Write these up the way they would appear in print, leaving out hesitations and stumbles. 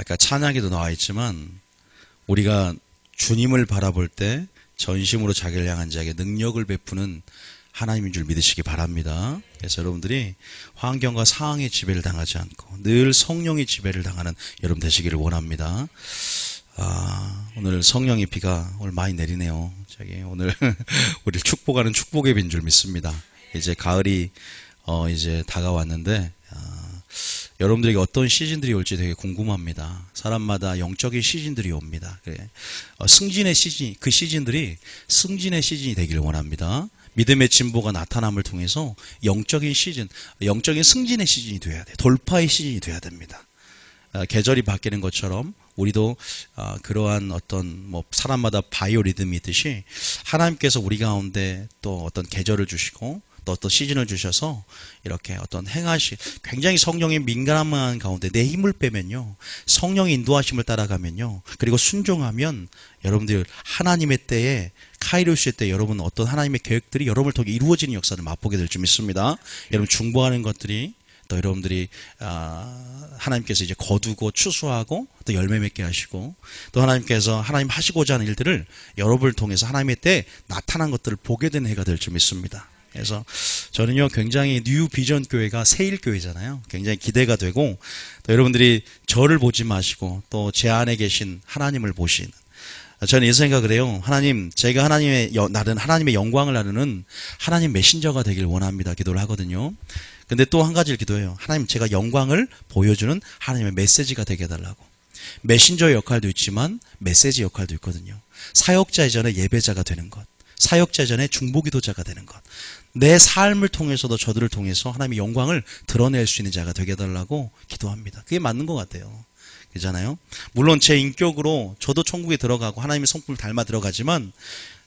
아까 찬양에도 나와 있지만 우리가 주님을 바라볼 때 전심으로 자기를 향한 자에게 능력을 베푸는 하나님인 줄 믿으시기 바랍니다. 그래서 여러분들이 환경과 상황의 지배를 당하지 않고 늘 성령의 지배를 당하는 여러분 되시기를 원합니다. 오늘 성령의 비가 오늘 많이 내리네요. 오늘 우리를 축복하는 축복의 비인 줄 믿습니다. 이제 가을이 이제 다가왔는데 여러분들에게 어떤 시즌들이 올지 되게 궁금합니다. 사람마다 영적인 시즌들이 옵니다. 승진의 시즌, 그 시즌들이 승진의 시즌이 되기를 원합니다. 믿음의 진보가 나타남을 통해서 영적인 시즌, 영적인 승진의 시즌이 돼야 돼요. 돌파의 시즌이 돼야 됩니다. 계절이 바뀌는 것처럼 우리도 그러한 어떤 사람마다 바이오 리듬이 있듯이 하나님께서 우리 가운데 또 어떤 계절을 주시고 또 어떤 시즌을 주셔서 이렇게 어떤 굉장히 성령의 민감한 가운데 내 힘을 빼면요, 성령의 인도하심을 따라가면요, 그리고 순종하면 여러분들 하나님의 때에 카이로스의 때 여러분 어떤 하나님의 계획들이 여러분을 통해 이루어지는 역사를 맛보게 될 줄 믿습니다. 여러분 중보하는 것들이 또 여러분들이 하나님께서 이제 거두고 추수하고 또 열매 맺게 하시고 또 하나님께서 하나님 하시고자 하는 일들을 여러분을 통해서 하나님의 때에 나타난 것들을 보게 되는 해가 될 줄 믿습니다. 그래서 저는요 굉장히 뉴 비전 교회가 세일 교회잖아요. 굉장히 기대가 되고 또 여러분들이 저를 보지 마시고 또 제 안에 계신 하나님을 보시는, 저는 이 생각을 해요. 하나님, 제가 하나님의 영광을 나누는 하나님 메신저가 되길 원합니다. 기도를 하거든요. 근데 또 한 가지를 기도해요. 하나님, 제가 영광을 보여주는 하나님의 메시지가 되게 해달라고. 메신저의 역할도 있지만 메시지 역할도 있거든요. 사역자 이전에 예배자가 되는 것, 사역자 이전에 중보기도자가 되는 것, 내 삶을 통해서도 저들을 통해서 하나님의 영광을 드러낼 수 있는 자가 되게 해달라고 기도합니다. 그게 맞는 것 같아요. 그렇잖아요. 물론 제 인격으로 저도 천국에 들어가고 하나님의 성품을 닮아 들어가지만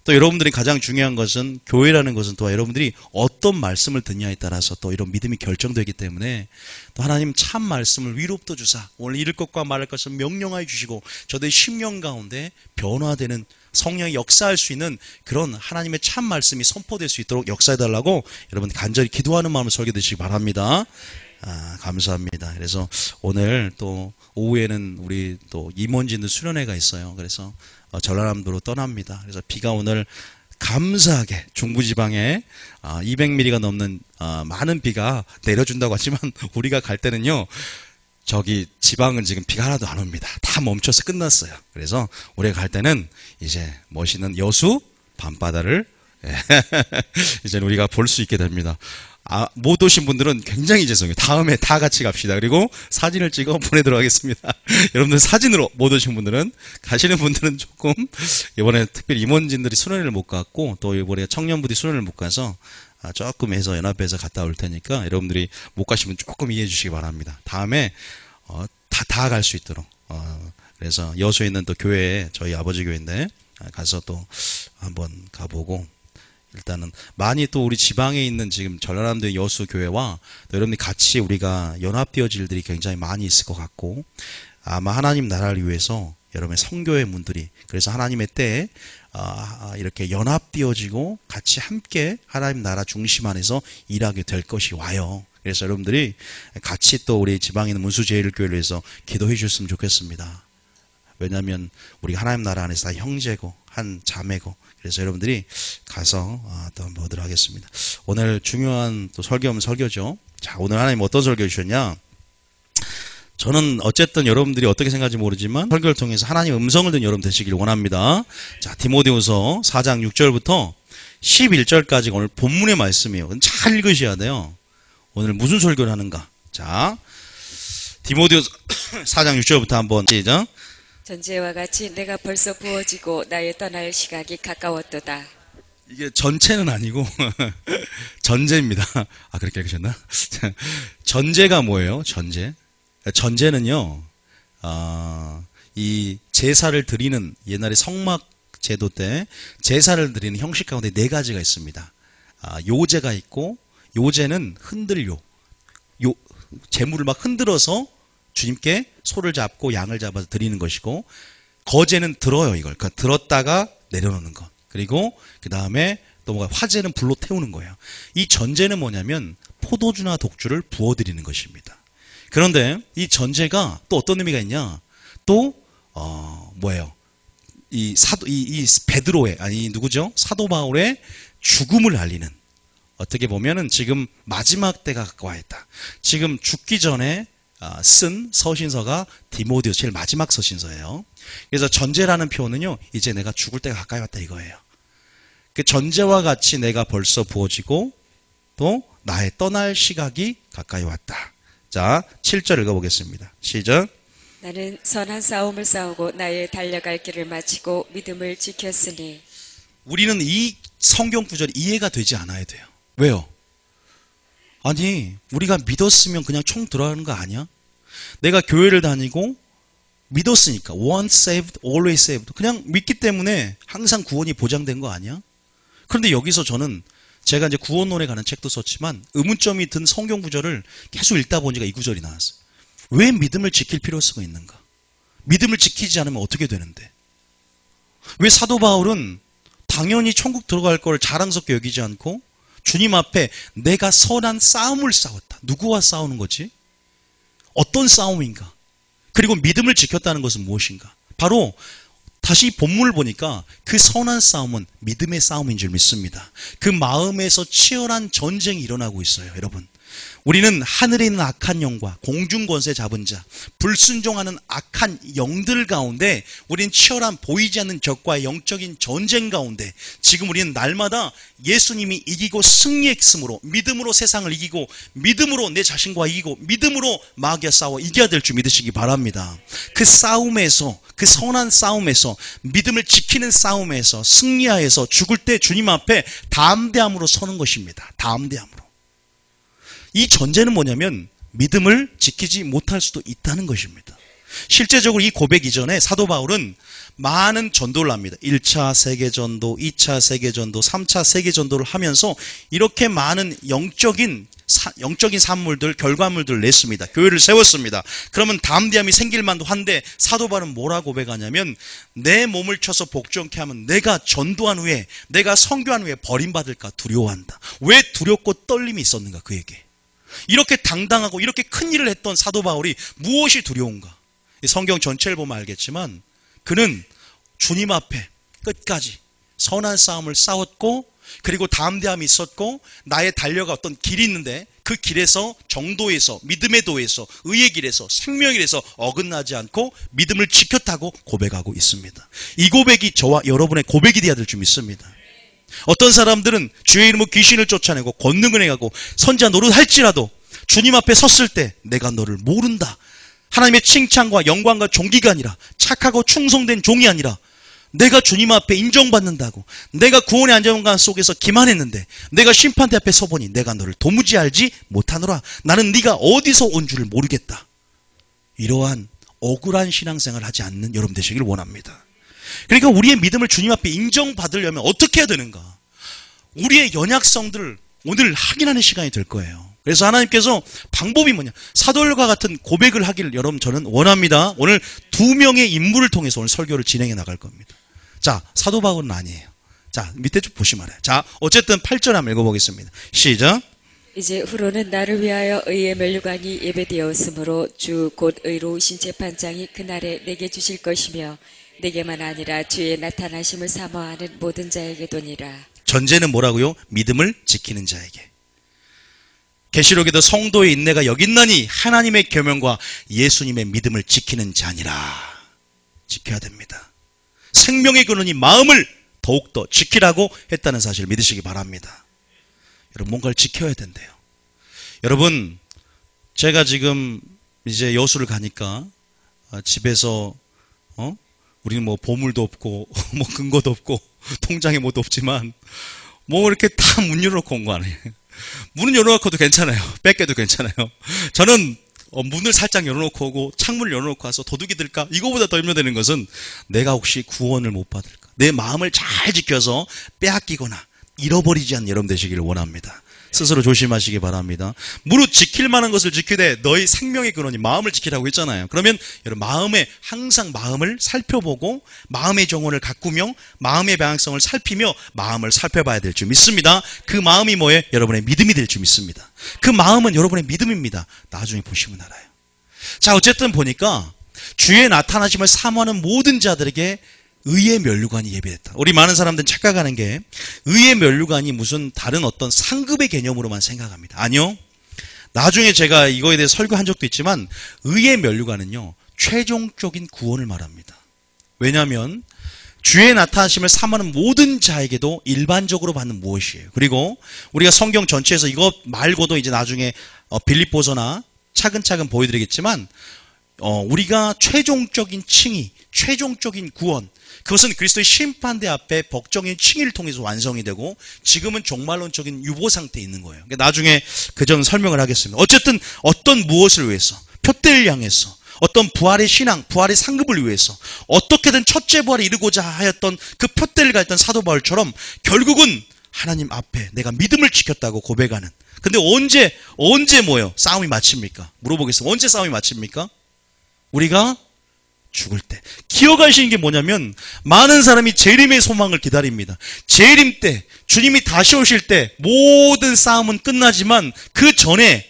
또 여러분들이 가장 중요한 것은, 교회라는 것은 또 여러분들이 어떤 말씀을 듣냐에 따라서 또 이런 믿음이 결정되기 때문에 또 하나님 참 말씀을 위로부터 주사 오늘 이를 것과 말할 것을 명령하여 주시고 저들의 심령 가운데 변화되는 성령이 역사할 수 있는 그런 하나님의 참 말씀이 선포될 수 있도록 역사해달라고 여러분 간절히 기도하는 마음을 설계되시기 바랍니다. 감사합니다. 그래서 오늘 또 오후에는 우리 또 임원진들 수련회가 있어요. 그래서 전라남도로 떠납니다. 그래서 비가 오늘 감사하게 중부지방에 200mm가 넘는 많은 비가 내려준다고 하지만 우리가 갈 때는요, 저기 지방은 지금 비가 하나도 안 옵니다. 다 멈춰서 끝났어요. 그래서 우리가 갈 때는 이제 멋있는 여수 밤바다를 이제 우리가 볼 수 있게 됩니다. 못 오신 분들은 굉장히 죄송해요. 다음에 다 같이 갑시다. 그리고 사진을 찍어 보내도록 하겠습니다. 여러분들 사진으로 못 오신 분들은, 가시는 분들은 조금 이번에 특별히 임원진들이 수련회를 못 갔고 또 이번에 청년부들이 수련회를 못 가서 조금 해서 연합회에서 갔다 올 테니까 여러분들이 못 가시면 조금 이해해 주시기 바랍니다. 다음에 다 갈 수 있도록 그래서 여수에 있는 또 교회에, 저희 아버지 교회인데 가서 또 한번 가보고, 일단은 많이 또 우리 지방에 있는 지금 전라남도 여수 교회와 또 여러분들이 같이 우리가 연합되어질 일들이 굉장히 많이 있을 것 같고, 아마 하나님 나라를 위해서 여러분의 선교의 문들이, 그래서 하나님의 때에 이렇게 연합되어지고 같이 함께 하나님 나라 중심 안에서 일하게 될 것이 와요. 그래서 여러분들이 같이 또 우리 지방에 있는 문수제일교회를 위해서 기도해 주셨으면 좋겠습니다. 왜냐하면 우리 하나님 나라 안에서 다 형제고 한 자매고, 그래서 여러분들이 가서 또 한번 보도록 하겠습니다. 오늘 중요한 또 설교하면 설교죠. 자, 오늘 하나님 어떤 설교 주셨냐? 저는 어쨌든 여러분들이 어떻게 생각할지 모르지만 설교를 통해서 하나님의 음성을 듣는 여러분 되시길 원합니다. 자, 디모데후서 4장 6절부터 11절까지가 오늘 본문의 말씀이에요. 잘 읽으셔야 돼요. 오늘 무슨 설교를 하는가? 자, 디모데후서 4장 6절부터 한번 시작. 전제와 같이 내가 벌써 부어지고 나의 떠날 시각이 가까웠도다. 이게 전체는 아니고 전제입니다. 그렇게 읽으셨나? 전제가 뭐예요? 전제는요, 이 제사를 드리는, 옛날에 성막 제도 때 제사를 드리는 형식 가운데 네 가지가 있습니다. 요제가 있고, 요제는 흔들요. 제물을 막 흔들어서 주님께 소를 잡고 양을 잡아서 드리는 것이고, 거제는 들어요, 이걸. 그러니까 들었다가 내려놓는 것. 그리고 그 다음에 또 뭐가, 화제는 불로 태우는 거예요. 이 전제는 뭐냐면 포도주나 독주를 부어드리는 것입니다. 그런데 이 전제가 또 어떤 의미가 있냐? 또 뭐예요? 이 베드로의 아니 누구죠? 사도 바울의 죽음을 알리는, 어떻게 보면은 지금 마지막 때가 가까워 있다. 지금 죽기 전에 쓴 서신서가 디모데후서, 제일 마지막 서신서예요. 그래서 전제라는 표현은요, 이제 내가 죽을 때가 가까이 왔다 이거예요. 그 전제와 같이 내가 벌써 부어지고 또 나의 떠날 시각이 가까이 왔다. 자, 7절 읽어보겠습니다. 시작. 나는 선한 싸움을 싸우고 나의 달려갈 길을 마치고 믿음을 지켰으니. 우리는 이 성경 구절이 이해가 되지 않아야 돼요. 왜요? 아니, 우리가 믿었으면 그냥 총 들어가는 거 아니야? 내가 교회를 다니고 믿었으니까 once saved, always saved, 그냥 믿기 때문에 항상 구원이 보장된 거 아니야? 그런데 여기서 저는 제가 이제 구원론에 가는 책도 썼지만 의문점이 든 성경 구절을 계속 읽다 보니까 이 구절이 나왔어요. 왜 믿음을 지킬 필요성이 있는가? 믿음을 지키지 않으면 어떻게 되는데? 왜 사도 바울은 당연히 천국 들어갈 걸 자랑스럽게 여기지 않고 주님 앞에 내가 선한 싸움을 싸웠다. 누구와 싸우는 거지? 어떤 싸움인가? 그리고 믿음을 지켰다는 것은 무엇인가? 바로 다시 본문을 보니까 그 선한 싸움은 믿음의 싸움인 줄 믿습니다. 그 마음에서 치열한 전쟁이 일어나고 있어요, 여러분. 우리는 하늘에 있는 악한 영과 공중 권세 잡은 자, 불순종하는 악한 영들 가운데 우리는 치열한 보이지 않는 적과의 영적인 전쟁 가운데 지금 우리는 날마다 예수님이 이기고 승리했으므로 믿음으로 세상을 이기고 믿음으로 내 자신과 이기고 믿음으로 마귀와 싸워 이겨야 될 줄 믿으시기 바랍니다. 그 싸움에서, 그 선한 싸움에서, 믿음을 지키는 싸움에서 승리하여서 죽을 때 주님 앞에 담대함으로 서는 것입니다. 담대함으로. 이 전제는 뭐냐면 믿음을 지키지 못할 수도 있다는 것입니다. 실제적으로 이 고백 이전에 사도 바울은 많은 전도를 합니다. 1차 세계전도, 2차 세계전도, 3차 세계전도를 하면서 이렇게 많은 영적인 산물들, 결과물들을 냈습니다. 교회를 세웠습니다. 그러면 담대함이 생길 만도 한데 사도 바울은 뭐라 고백하냐면 내 몸을 쳐서 복종케 하면 내가 전도한 후에, 내가 선교한 후에 버림받을까 두려워한다. 왜 두렵고 떨림이 있었는가 그에게. 이렇게 당당하고 이렇게 큰 일을 했던 사도 바울이 무엇이 두려운가? 성경 전체를 보면 알겠지만 그는 주님 앞에 끝까지 선한 싸움을 싸웠고 그리고 담대함이 있었고 나의 달려갔던 길이 있는데 그 길에서 정도에서 믿음의 도에서 의의 길에서 생명의 길에서 어긋나지 않고 믿음을 지켰다고 고백하고 있습니다. 이 고백이 저와 여러분의 고백이 되어야 될 줄 믿습니다. 어떤 사람들은 주의 이름으로 귀신을 쫓아내고 권능을 행하고 선지자 노릇할지라도 주님 앞에 섰을 때 내가 너를 모른다. 하나님의 칭찬과 영광과 존귀가 아니라 착하고 충성된 종이 아니라 내가 주님 앞에 인정받는다고 내가 구원의 안전관 속에서 기만했는데 내가 심판대 앞에 서보니 내가 너를 도무지 알지 못하노라. 나는 네가 어디서 온 줄을 모르겠다. 이러한 억울한 신앙생활을 하지 않는 여러분 되시길 원합니다. 그러니까 우리의 믿음을 주님 앞에 인정받으려면 어떻게 해야 되는가? 우리의 연약성들을 오늘 확인하는 시간이 될 거예요. 그래서 하나님께서 방법이 뭐냐? 사도들과 같은 고백을 하기를 여러분 저는 원합니다. 오늘 두 명의 인물을 통해서 오늘 설교를 진행해 나갈 겁니다. 자, 사도 바울은 아니에요. 자, 밑에 좀 보시면 알아요. 자, 어쨌든 8절 한번 읽어보겠습니다. 시작. 이제 후로는 나를 위하여 의의 면류관이 예배되었으므로 주 곧 의로우신 재판장이 그날에 내게 주실 것이며 내게만 아니라 주의 나타나심을 사모하는 모든 자에게도니라. 전제는 뭐라고요? 믿음을 지키는 자에게. 계시록에도 성도의 인내가 여기 있나니 하나님의 계명과 예수님의 믿음을 지키는 자니라. 지켜야 됩니다. 생명의 근원이 마음을 더욱더 지키라고 했다는 사실을 믿으시기 바랍니다. 여러분 뭔가를 지켜야 된대요. 여러분 제가 지금 이제 여수를 가니까 집에서 우리는 뭐 보물도 없고 뭐 근거도 없고 통장에 뭐도 없지만 뭐 이렇게 다 문 열어놓고 온 거 아니에요. 문은 열어놓고도 괜찮아요. 뺏겨도 괜찮아요. 저는 문을 살짝 열어놓고 오고 창문을 열어놓고 와서 도둑이 들까? 이거보다 더 염려되는 것은 내가 혹시 구원을 못 받을까? 내 마음을 잘 지켜서 빼앗기거나 잃어버리지 않는 여러분 되시기를 원합니다. 스스로 조심하시기 바랍니다. 무릇 지킬 만한 것을 지키되 너희 생명의 근원이 마음을 지키라고 했잖아요. 그러면 여러분 항상 마음을 살펴보고 마음의 정원을 가꾸며 마음의 방향성을 살피며 마음을 살펴봐야 될 줄 믿습니다. 그 마음이 뭐예요? 여러분의 믿음이 될 줄 믿습니다. 그 마음은 여러분의 믿음입니다. 나중에 보시면 알아요. 자, 어쨌든 보니까 주의 나타나심을 사모하는 모든 자들에게 의의 면류관이 예비됐다. 우리 많은 사람들은 착각하는 게 의의 면류관이 무슨 다른 어떤 상급의 개념으로만 생각합니다. 아니요. 나중에 제가 이거에 대해 설교한 적도 있지만 의의 면류관은요, 최종적인 구원을 말합니다. 왜냐하면 주의 나타나심을 사모하는 모든 자에게도 일반적으로 받는 무엇이에요. 그리고 우리가 성경 전체에서 이것 말고도 이제 나중에 빌립보서나 차근차근 보여드리겠지만 우리가 최종적인 칭의, 최종적인 구원, 그것은 그리스도의 심판대 앞에 법정의 칭의를 통해서 완성이 되고 지금은 종말론적인 유보 상태에 있는 거예요. 그러니까 나중에 그 점 설명을 하겠습니다. 어쨌든 어떤 무엇을 위해서, 표대를 향해서, 어떤 부활의 신앙, 부활의 상급을 위해서 어떻게든 첫째 부활에 이르고자 하였던 그 표대를 가했던 사도 바울처럼 결국은 하나님 앞에 내가 믿음을 지켰다고 고백하는. 근데 언제 뭐예요? 싸움이 마칩니까? 물어보겠습니다. 언제 싸움이 마칩니까? 우리가 죽을 때. 기억하시는 게 뭐냐면 많은 사람이 재림의 소망을 기다립니다. 재림 때, 주님이 다시 오실 때 모든 싸움은 끝나지만 그 전에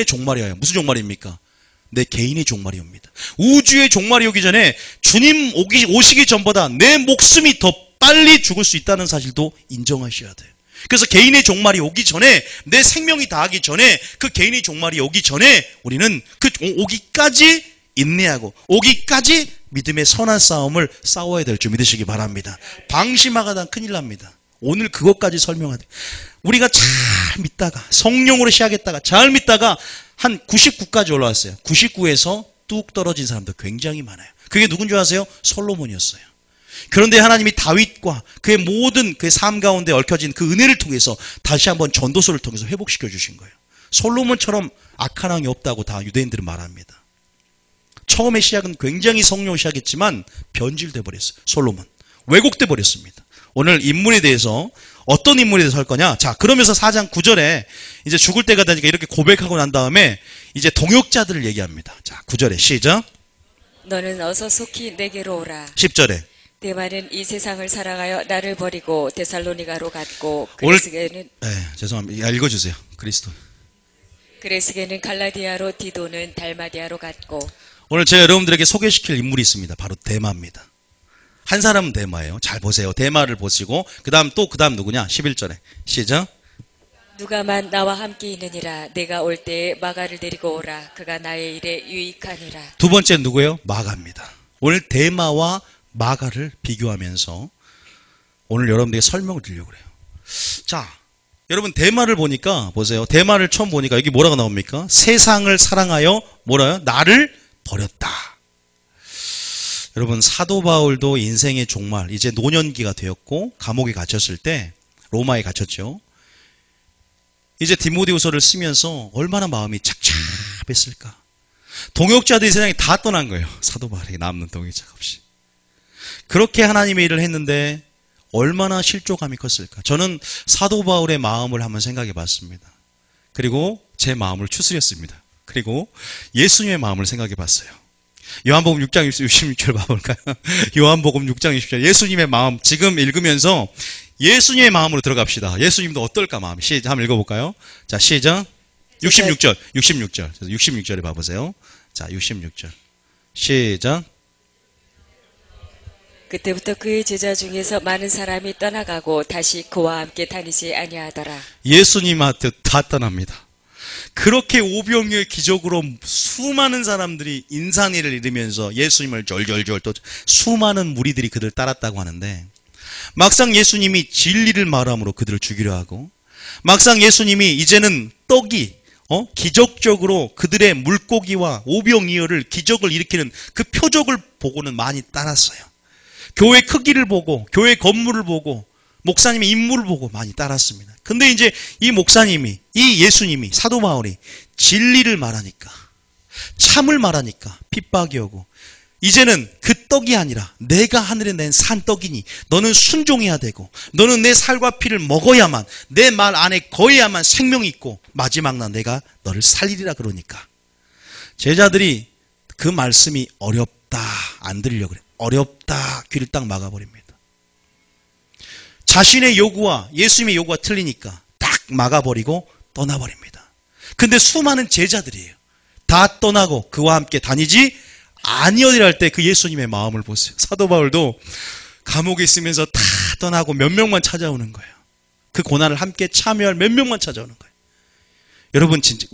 종말이 와요. 무슨 종말입니까? 내 개인의 종말이 옵니다. 우주의 종말이 오기 전에 주님 오시기 전보다 내 목숨이 더 빨리 죽을 수 있다는 사실도 인정하셔야 돼요. 그래서 개인의 종말이 오기 전에, 내 생명이 다하기 전에, 그 개인의 종말이 오기 전에 우리는 그 오기까지 인내하고 오기까지 믿음의 선한 싸움을 싸워야 될 줄 믿으시기 바랍니다. 방심하다가 큰일 납니다. 오늘 그것까지 설명하되 우리가 잘 믿다가 성령으로 시작했다가 잘 믿다가 한 99까지 올라왔어요. 99에서 뚝 떨어진 사람도 굉장히 많아요. 그게 누군 줄 아세요? 솔로몬이었어요. 그런데 하나님이 다윗과 그의 모든 그의 삶 가운데 얽혀진 그 은혜를 통해서 다시 한번 전도서를 통해서 회복시켜 주신 거예요. 솔로몬처럼 악한 왕이 없다고 다 유대인들은 말합니다. 처음에 시작은 굉장히 성령으로 시작했지만 변질돼 버렸어요. 솔로몬. 왜곡돼 버렸습니다. 오늘 인물에 대해서 어떤 인물에 대해서 할 거냐? 자, 그러면서 4장 9절에 이제 죽을 때가 되니까 이렇게 고백하고 난 다음에 이제 동역자들을 얘기합니다. 자, 9절에 시작. 너는 어서 속히 내게로 오라. 10절에 데마는 이 세상을 사랑하여 나를 버리고 데살로니가로 갔고 죄송합니다. 읽어주세요. 그레스게는 갈라디아로, 디도는 달마디아로 갔고. 오늘 제가 여러분들에게 소개시킬 인물이 있습니다. 바로 데마입니다. 한 사람은 데마예요. 잘 보세요. 데마를 보시고 그 다음 누구냐? 11절에 시작. 누가만 나와 함께 있느니라. 내가 올 때에 마가를 데리고 오라. 그가 나의 일에 유익하니라. 두 번째 누구예요? 마가입니다. 오늘 데마와 마가를 비교하면서 오늘 여러분들에게 설명을 드리려고 그래요. 자, 여러분 데마를 보니까 보세요. 데마를 처음 보니까 여기 뭐라고 나옵니까? 세상을 사랑하여 뭐라요? 나를 버렸다. 여러분 사도 바울도 인생의 종말, 이제 노년기가 되었고 감옥에 갇혔을 때, 로마에 갇혔죠. 이제 디모데후서를 쓰면서 얼마나 마음이 착잡했을까. 동역자들이 세상에 다 떠난 거예요. 사도 바울에게 남는 동역자가 없이. 그렇게 하나님의 일을 했는데 얼마나 실족감이 컸을까. 저는 사도 바울의 마음을 한번 생각해 봤습니다. 그리고 제 마음을 추스렸습니다. 그리고 예수님의 마음을 생각해 봤어요. 요한복음 6장 66절 봐볼까요? 요한복음 6장 60절. 예수님의 마음, 지금 읽으면서 예수님의 마음으로 들어갑시다. 예수님도 어떨까 마음이. 시작, 한번 읽어볼까요? 자, 시작. 66절에 봐보세요. 자, 66절. 시작. 그때부터 그의 제자 중에서 많은 사람이 떠나가고 다시 그와 함께 다니지 아니하더라. 예수님한테 다 떠납니다. 그렇게 오병이어의 기적으로 수많은 사람들이 인산이를 잃으면서 예수님을 절절절 또 수많은 무리들이 그들 따랐다고 하는데, 막상 예수님이 진리를 말함으로 그들을 죽이려 하고, 막상 예수님이 이제는 떡이 기적적으로 그들의 물고기와 오병이어를 기적을 일으키는 그 표적을 보고는 많이 따랐어요. 교회 크기를 보고, 교회 건물을 보고, 목사님의 인물을 보고 많이 따랐습니다. 근데 이제 이 목사님이, 이 예수님이, 사도 바울이 진리를 말하니까, 참을 말하니까 핍박이 오고, 이제는 그 떡이 아니라 내가 하늘에 낸 산 떡이니 너는 순종해야 되고, 너는 내 살과 피를 먹어야만, 내 말 안에 거해야만 생명이 있고, 마지막 날 내가 너를 살리리라. 그러니까 제자들이 그 말씀이 어렵다, 안 들으려고 그래. 어렵다, 귀를 딱 막아버립니다. 자신의 요구와 예수님의 요구가 틀리니까 딱 막아버리고 떠나버립니다. 근데 수많은 제자들이에요. 다 떠나고 그와 함께 다니지 아니어리라 할 때 그 예수님의 마음을 보세요. 사도 바울도 감옥에 있으면서 다 떠나고 몇 명만 찾아오는 거예요. 그 고난을 함께 참여할 몇 명만 찾아오는 거예요. 여러분 진짜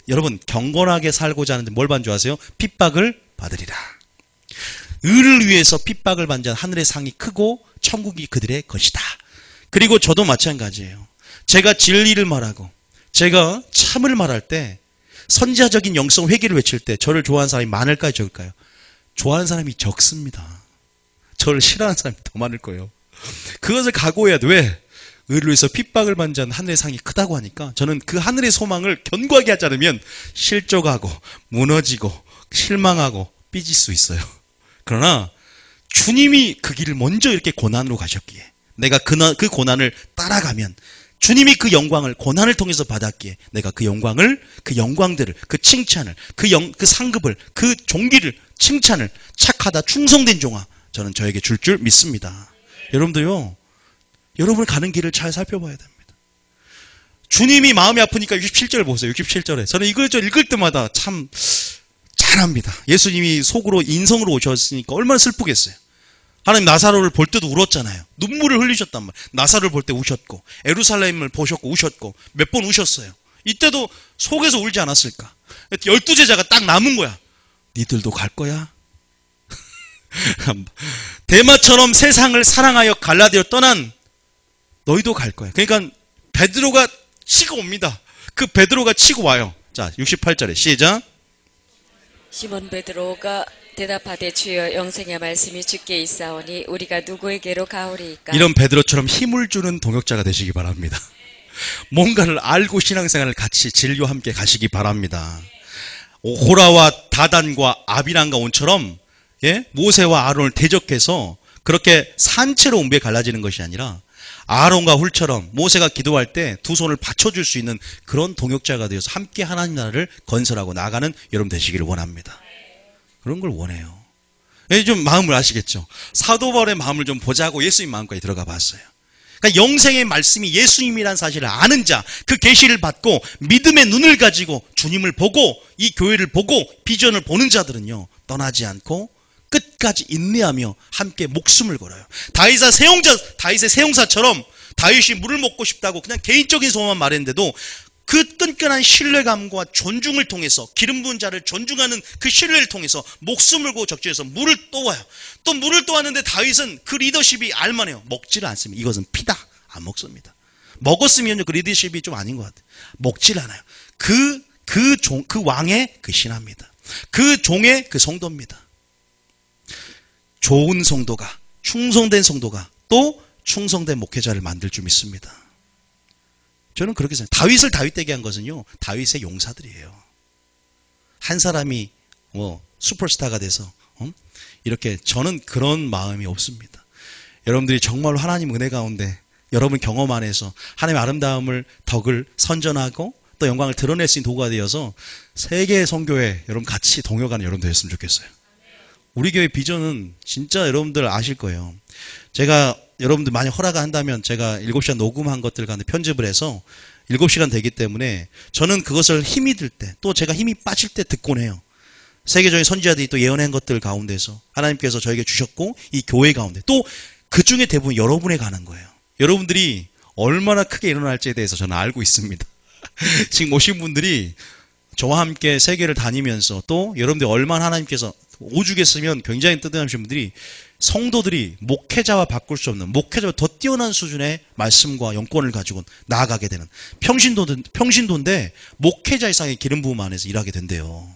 여러분 경건하게 살고자 하는데 뭘 반주하세요? 핍박을 받으리라. 의를 위해서 핍박을 받는 자는 하늘의 상이 크고 천국이 그들의 것이다. 그리고 저도 마찬가지예요. 제가 진리를 말하고 제가 참을 말할 때 선지자적인 영성 회개를 외칠 때 저를 좋아하는 사람이 많을까요, 적을까요? 좋아하는 사람이 적습니다. 저를 싫어하는 사람이 더 많을 거예요. 그것을 각오해야 돼. 왜? 의를 위해서 핍박을 받는 자는 하늘의 상이 크다고 하니까 저는 그 하늘의 소망을 견고하게 하지 않으면 실족하고 무너지고 실망하고 삐질 수 있어요. 그러나 주님이 그 길을 먼저 이렇게 고난으로 가셨기에 내가 그 고난을 따라가면 주님이 그 영광을 고난을 통해서 받았기에 내가 그 영광을, 그 영광들을, 그 칭찬을, 그 상급을, 그 종기를, 칭찬을 착하다 충성된 종아 저는 저에게 줄 믿습니다. 여러분도요. 여러분이 가는 길을 잘 살펴봐야 됩니다. 주님이 마음이 아프니까 67절 보세요. 67절에. 저는 이걸 읽을 때마다 참 잘합니다. 예수님이 속으로 인성으로 오셨으니까 얼마나 슬프겠어요. 하나님 나사로를 볼 때도 울었잖아요. 눈물을 흘리셨단 말이에요. 나사로를 볼 때 우셨고 예루살렘을 보셨고 우셨고 몇 번 우셨어요. 이때도 속에서 울지 않았을까? 12제자가 딱 남은 거야. 니들도 갈 거야? 대마처럼 세상을 사랑하여 갈라디아로 떠난 너희도 갈 거야. 그러니까 베드로가 치고 옵니다. 그 베드로가 치고 와요. 자, 68절에 시작. 시몬 베드로가 대답하되 주여 영생의 말씀이 주께 있사오니 우리가 누구에게로 가오리이까. 이런 베드로처럼 힘을 주는 동역자가 되시기 바랍니다. 뭔가를 알고 신앙생활을 같이 진리와 함께 가시기 바랍니다. 호라와 다단과 아비람과 온처럼 모세와 아론을 대적해서 그렇게 산채로 운비에 갈라지는 것이 아니라 아론과 훌처럼 모세가 기도할 때 두 손을 받쳐줄 수 있는 그런 동역자가 되어서 함께 하나님 나라를 건설하고 나가는 여러분 되시기를 원합니다. 그런 걸 원해요. 좀 마음을 아시겠죠? 사도 바울의 마음을 좀 보자고 예수님 마음까지 들어가 봤어요. 그러니까 영생의 말씀이 예수님이라는 사실을 아는 자, 그 계시를 받고 믿음의 눈을 가지고 주님을 보고 이 교회를 보고 비전을 보는 자들은요 떠나지 않고 끝까지 인내하며 함께 목숨을 걸어요. 다윗의 세용사처럼 다윗이 물을 먹고 싶다고 그냥 개인적인 소원만 말했는데도 그 끈끈한 신뢰감과 존중을 통해서 기름 부은 자를 존중하는 그 신뢰를 통해서 목숨을 걸고 적지에서 물을 떠와요. 또 물을 떠왔는데 다윗은 그 리더십이 알만해요. 먹지를 않습니다. 이것은 피다. 안 먹습니다. 먹었으면 그 리더십이 좀 아닌 것 같아요. 먹질 않아요. 그 왕의 그 신하입니다. 그 종의 그 성도입니다. 좋은 성도가, 충성된 성도가 또 충성된 목회자를 만들 줄 믿습니다. 저는 그렇게 생각해요. 다윗을 다윗되게 한 것은요, 다윗의 용사들이에요. 한 사람이 슈퍼스타가 돼서 이렇게 저는 그런 마음이 없습니다. 여러분들이 정말로 하나님 은혜 가운데 여러분 경험 안에서 하나님의 아름다움을 덕을 선전하고 또 영광을 드러낼 수 있는 도구가 되어서 세계 선교회 여러분 같이 동역하는 여러분 되었으면 좋겠어요. 우리 교회 비전은 진짜 여러분들 아실 거예요. 제가 여러분들 많이 허락한다면 제가 7시간 녹음한 것들 가운데 편집을 해서 7시간 되기 때문에 저는 그것을 힘이 들 때 또 제가 힘이 빠질 때 듣곤 해요. 세계적인 선지자들이 또 예언한 것들 가운데서 하나님께서 저에게 주셨고 이 교회 가운데 또 그 중에 대부분 여러분에 관한 거예요. 여러분들이 얼마나 크게 일어날지에 대해서 저는 알고 있습니다. 지금 오신 분들이 저와 함께 세계를 다니면서 또 여러분들이 얼마나 하나님께서 오죽했으면 굉장히 뜨뜻하신 분들이 성도들이 목회자와 바꿀 수 없는 목회자와 더 뛰어난 수준의 말씀과 영권을 가지고 나아가게 되는 평신도인데 목회자 이상의 기름 부음 안에서 일하게 된대요.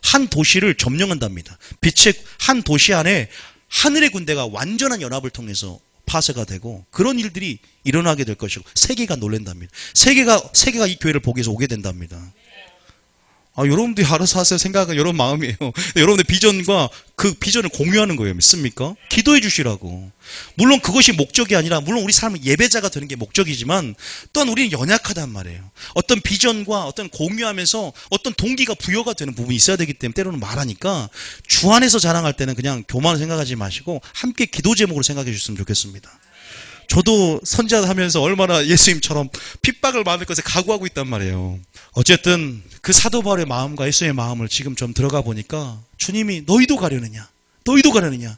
한 도시를 점령한답니다. 빛의 한 도시 안에 하늘의 군대가 완전한 연합을 통해서 파쇄가 되고 그런 일들이 일어나게 될 것이고 세계가 놀란답니다. 세계가 이 교회를 보기 위해서 오게 된답니다. 여러분들이 알아서 하세요. 생각은 여러분 마음이에요. 여러분의 비전과 그 비전을 공유하는 거예요. 믿습니까? 기도해 주시라고. 물론 그것이 목적이 아니라 물론 우리 삶은 예배자가 되는 게 목적이지만 또한 우리는 연약하단 말이에요. 어떤 비전과 어떤 공유하면서 어떤 동기가 부여가 되는 부분이 있어야 되기 때문에 때로는 말하니까 주 안에서 자랑할 때는 그냥 교만을 생각하지 마시고 함께 기도 제목으로 생각해 주셨으면 좋겠습니다. 저도 선지자 하면서 얼마나 예수님처럼 핍박을 받을 것을 각오하고 있단 말이에요. 어쨌든 그 사도 바울의 마음과 예수의 마음을 지금 좀 들어가 보니까 주님이 너희도 가려느냐? 너희도 가려느냐?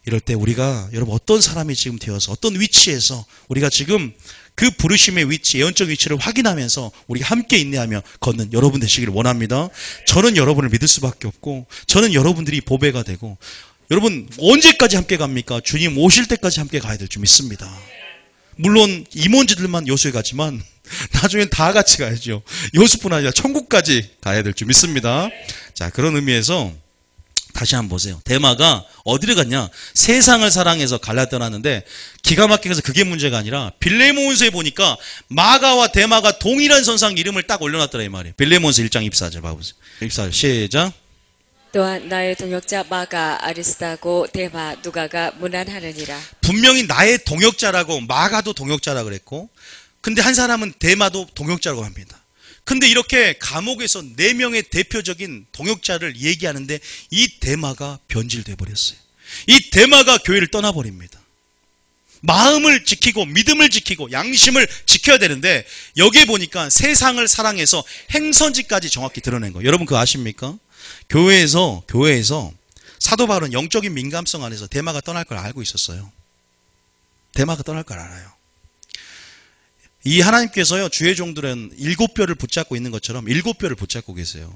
이럴 때 우리가 여러분 어떤 사람이 지금 되어서 어떤 위치에서 우리가 지금 그 부르심의 위치, 예언적 위치를 확인하면서 우리가 함께 인내하며 걷는 여러분 되시기를 원합니다. 저는 여러분을 믿을 수밖에 없고 저는 여러분들이 보배가 되고 여러분 언제까지 함께 갑니까? 주님 오실 때까지 함께 가야 될 줄 믿습니다. 물론 임원지들만 요수에 가지만 나중엔 다 같이 가야죠. 요수뿐 아니라 천국까지 가야 될 줄 믿습니다. 자, 그런 의미에서 다시 한번 보세요. 데마가 어디를 갔냐? 세상을 사랑해서 갈라 떠났는데 기가 막히게 해서 그게 문제가 아니라 빌레몬서에 보니까 마가와 데마가 동일한 선상 이름을 딱 올려놨더라 이 말이에요. 빌레몬서 1장 24절 봐보세요. 24절 시작. 또한 나의 동역자 마가 아리스타고 데마 누가가 문안하느니라. 분명히 나의 동역자라고 마가도 동역자라 그랬고 근데 한 사람은 데마도 동역자라고 합니다. 근데 이렇게 감옥에서 4명의 대표적인 동역자를 얘기하는데 이 데마가 변질돼 버렸어요. 이 데마가 교회를 떠나버립니다. 마음을 지키고 믿음을 지키고 양심을 지켜야 되는데 여기에 보니까 세상을 사랑해서 행선지까지 정확히 드러낸 거예요. 여러분 그거 아십니까? 교회에서 사도 바울은 영적인 민감성 안에서 데마가 떠날 걸 알고 있었어요. 데마가 떠날 걸 알아요. 이 하나님께서요 주의 종들은 7뼈를 붙잡고 있는 것처럼 7뼈를 붙잡고 계세요.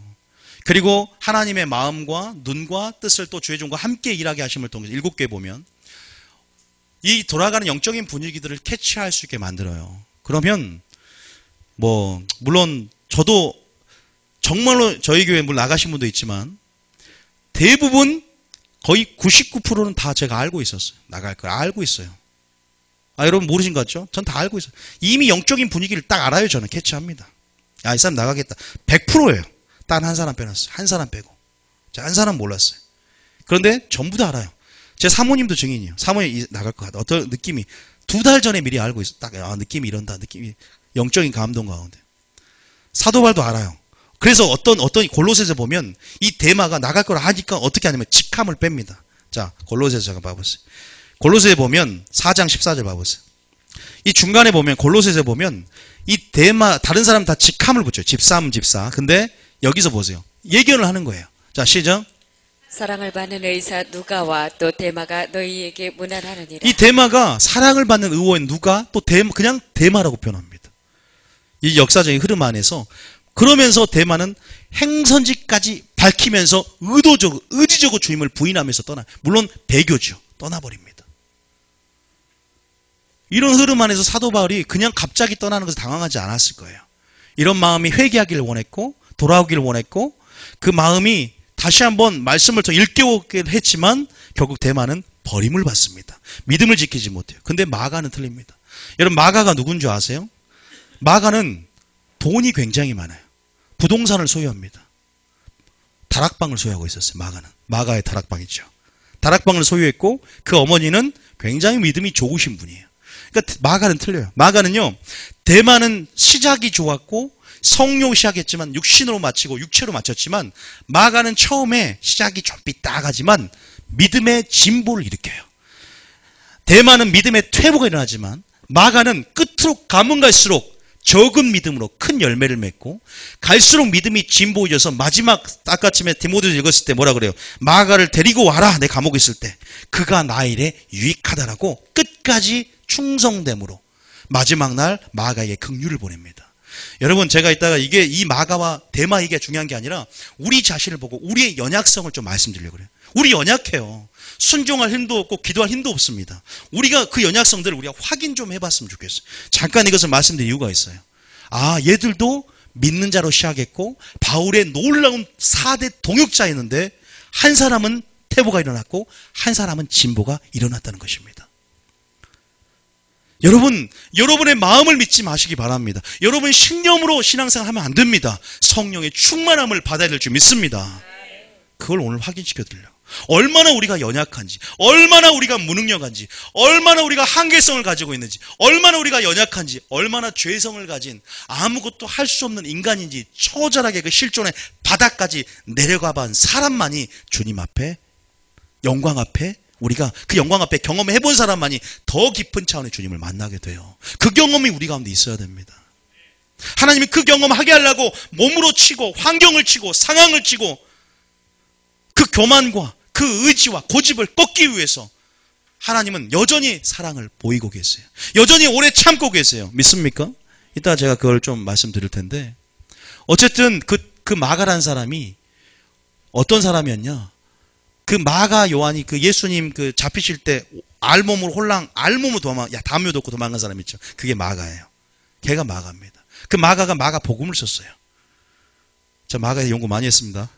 그리고 하나님의 마음과 눈과 뜻을 또 주의 종과 함께 일하게 하심을 통해서 7개 보면 이 돌아가는 영적인 분위기들을 캐치할 수 있게 만들어요. 그러면 물론 저도 정말로 저희 교회 물론 나가신 분도 있지만 대부분 거의 99%는 다 제가 알고 있었어요. 나갈 걸 알고 있어요. 여러분 모르신 것 같죠? 전 다 알고 있어요. 이미 영적인 분위기를 딱 알아요. 저는 캐치합니다. 이 사람 나가겠다. 100%예요. 단 한 사람 빼놨어요. 한 사람 빼고. 한 사람 몰랐어요. 그런데 전부 다 알아요. 제 사모님도 증인이에요. 사모님 나갈 것 같다. 어떤 느낌이 2달 전에 미리 알고 있어요. 딱 느낌이 이런다. 느낌이 영적인 감동 가운데. 사도 바울도 알아요. 그래서 어떤 골로새서 보면 이 데마가 나갈 걸 하니까 어떻게 하냐면 직함을 뺍니다. 자, 골로새서 잠깐 봐보세요. 골로새에 보면 4장 14절 봐보세요. 이 중간에 보면 골로새에 보면 이 데마 다른 사람 다 직함을 붙여요. 집사. 근데 여기서 보세요. 예견을 하는 거예요. 자, 시작. 사랑을 받는 의사 누가와 또 데마가 너희에게 문안하느니라. 이 데마가 사랑을 받는 의원 누가 또 그냥 데마라고 표현합니다. 이 역사적인 흐름 안에서 그러면서 데마는 행선지까지 밝히면서 의지적으로 주임을 부인하면서 떠나. 물론 배교죠. 떠나버립니다. 이런 흐름 안에서 사도 바울이 그냥 갑자기 떠나는 것을 당황하지 않았을 거예요. 이런 마음이 회개하기를 원했고 돌아오기를 원했고 그 마음이 다시 한번 말씀을 더 일깨우게 했지만 결국 데마는 버림을 받습니다. 믿음을 지키지 못해요. 근데 마가는 틀립니다. 여러분 마가가 누군 줄 아세요? 마가는 돈이 굉장히 많아요. 부동산을 소유합니다. 다락방을 소유하고 있었어요. 마가의 다락방이죠. 다락방을 소유했고 그 어머니는 굉장히 믿음이 좋으신 분이에요. 그러니까 마가는 틀려요. 마가는요, 데마는 시작이 좋았고 성령 시작했지만 육신으로 마치고 육체로 마쳤지만 마가는 처음에 시작이 좀 삐딱하지만 믿음의 진보를 일으켜요. 데마는 믿음의 퇴보가 일어나지만 마가는 끝으로 가면 갈수록 적은 믿음으로 큰 열매를 맺고 갈수록 믿음이 진보해져서 마지막 아까쯤에 디모데서 읽었을 때 뭐라 그래요? 마가를 데리고 와라 내 감옥에 있을 때 그가 나 일에 유익하다라고 끝까지 충성됨으로 마지막 날 마가에게 긍휼을 보냅니다. 여러분 제가 이따가 이 마가와 데마 얘기가 중요한 게 아니라 우리 자신을 보고 우리의 연약성을 좀 말씀드리려고 그래요. 우리 연약해요. 순종할 힘도 없고 기도할 힘도 없습니다. 우리가 그 연약성들을 우리가 확인 좀 해봤으면 좋겠어요. 잠깐 이것을 말씀드릴 이유가 있어요. 얘들도 믿는 자로 시작했고 바울의 놀라운 4대 동역자였는데 한 사람은 퇴보가 일어났고 한 사람은 진보가 일어났다는 것입니다. 여러분의 마음을 믿지 마시기 바랍니다. 여러분 신념으로 신앙생활 하면 안 됩니다. 성령의 충만함을 받아야 될 줄 믿습니다. 그걸 오늘 확인시켜 드리려고. 얼마나 우리가 연약한지, 얼마나 우리가 무능력한지, 얼마나 우리가 한계성을 가지고 있는지, 얼마나 우리가 연약한지, 얼마나 죄성을 가진 아무것도 할 수 없는 인간인지 처절하게 그 실존의 바닥까지 내려가 본 사람만이 주님 앞에, 영광 앞에 우리가 그 영광 앞에 경험해 본 사람만이 더 깊은 차원의 주님을 만나게 돼요. 그 경험이 우리 가운데 있어야 됩니다. 하나님이 그 경험하게 하려고 몸으로 치고 환경을 치고 상황을 치고 그 교만과 그 의지와 고집을 꺾기 위해서 하나님은 여전히 사랑을 보이고 계세요. 여전히 오래 참고 계세요. 믿습니까? 이따 제가 그걸 좀 말씀드릴 텐데, 어쨌든 그 마가라는 사람이 어떤 사람이었냐? 그 마가 요한이 그 예수님 그 잡히실 때 알몸으로 담요도 없고 도망간 사람 있죠. 그게 마가예요. 걔가 마가입니다. 그 마가가 마가 복음을 썼어요. 저 마가에 연구 많이 했습니다.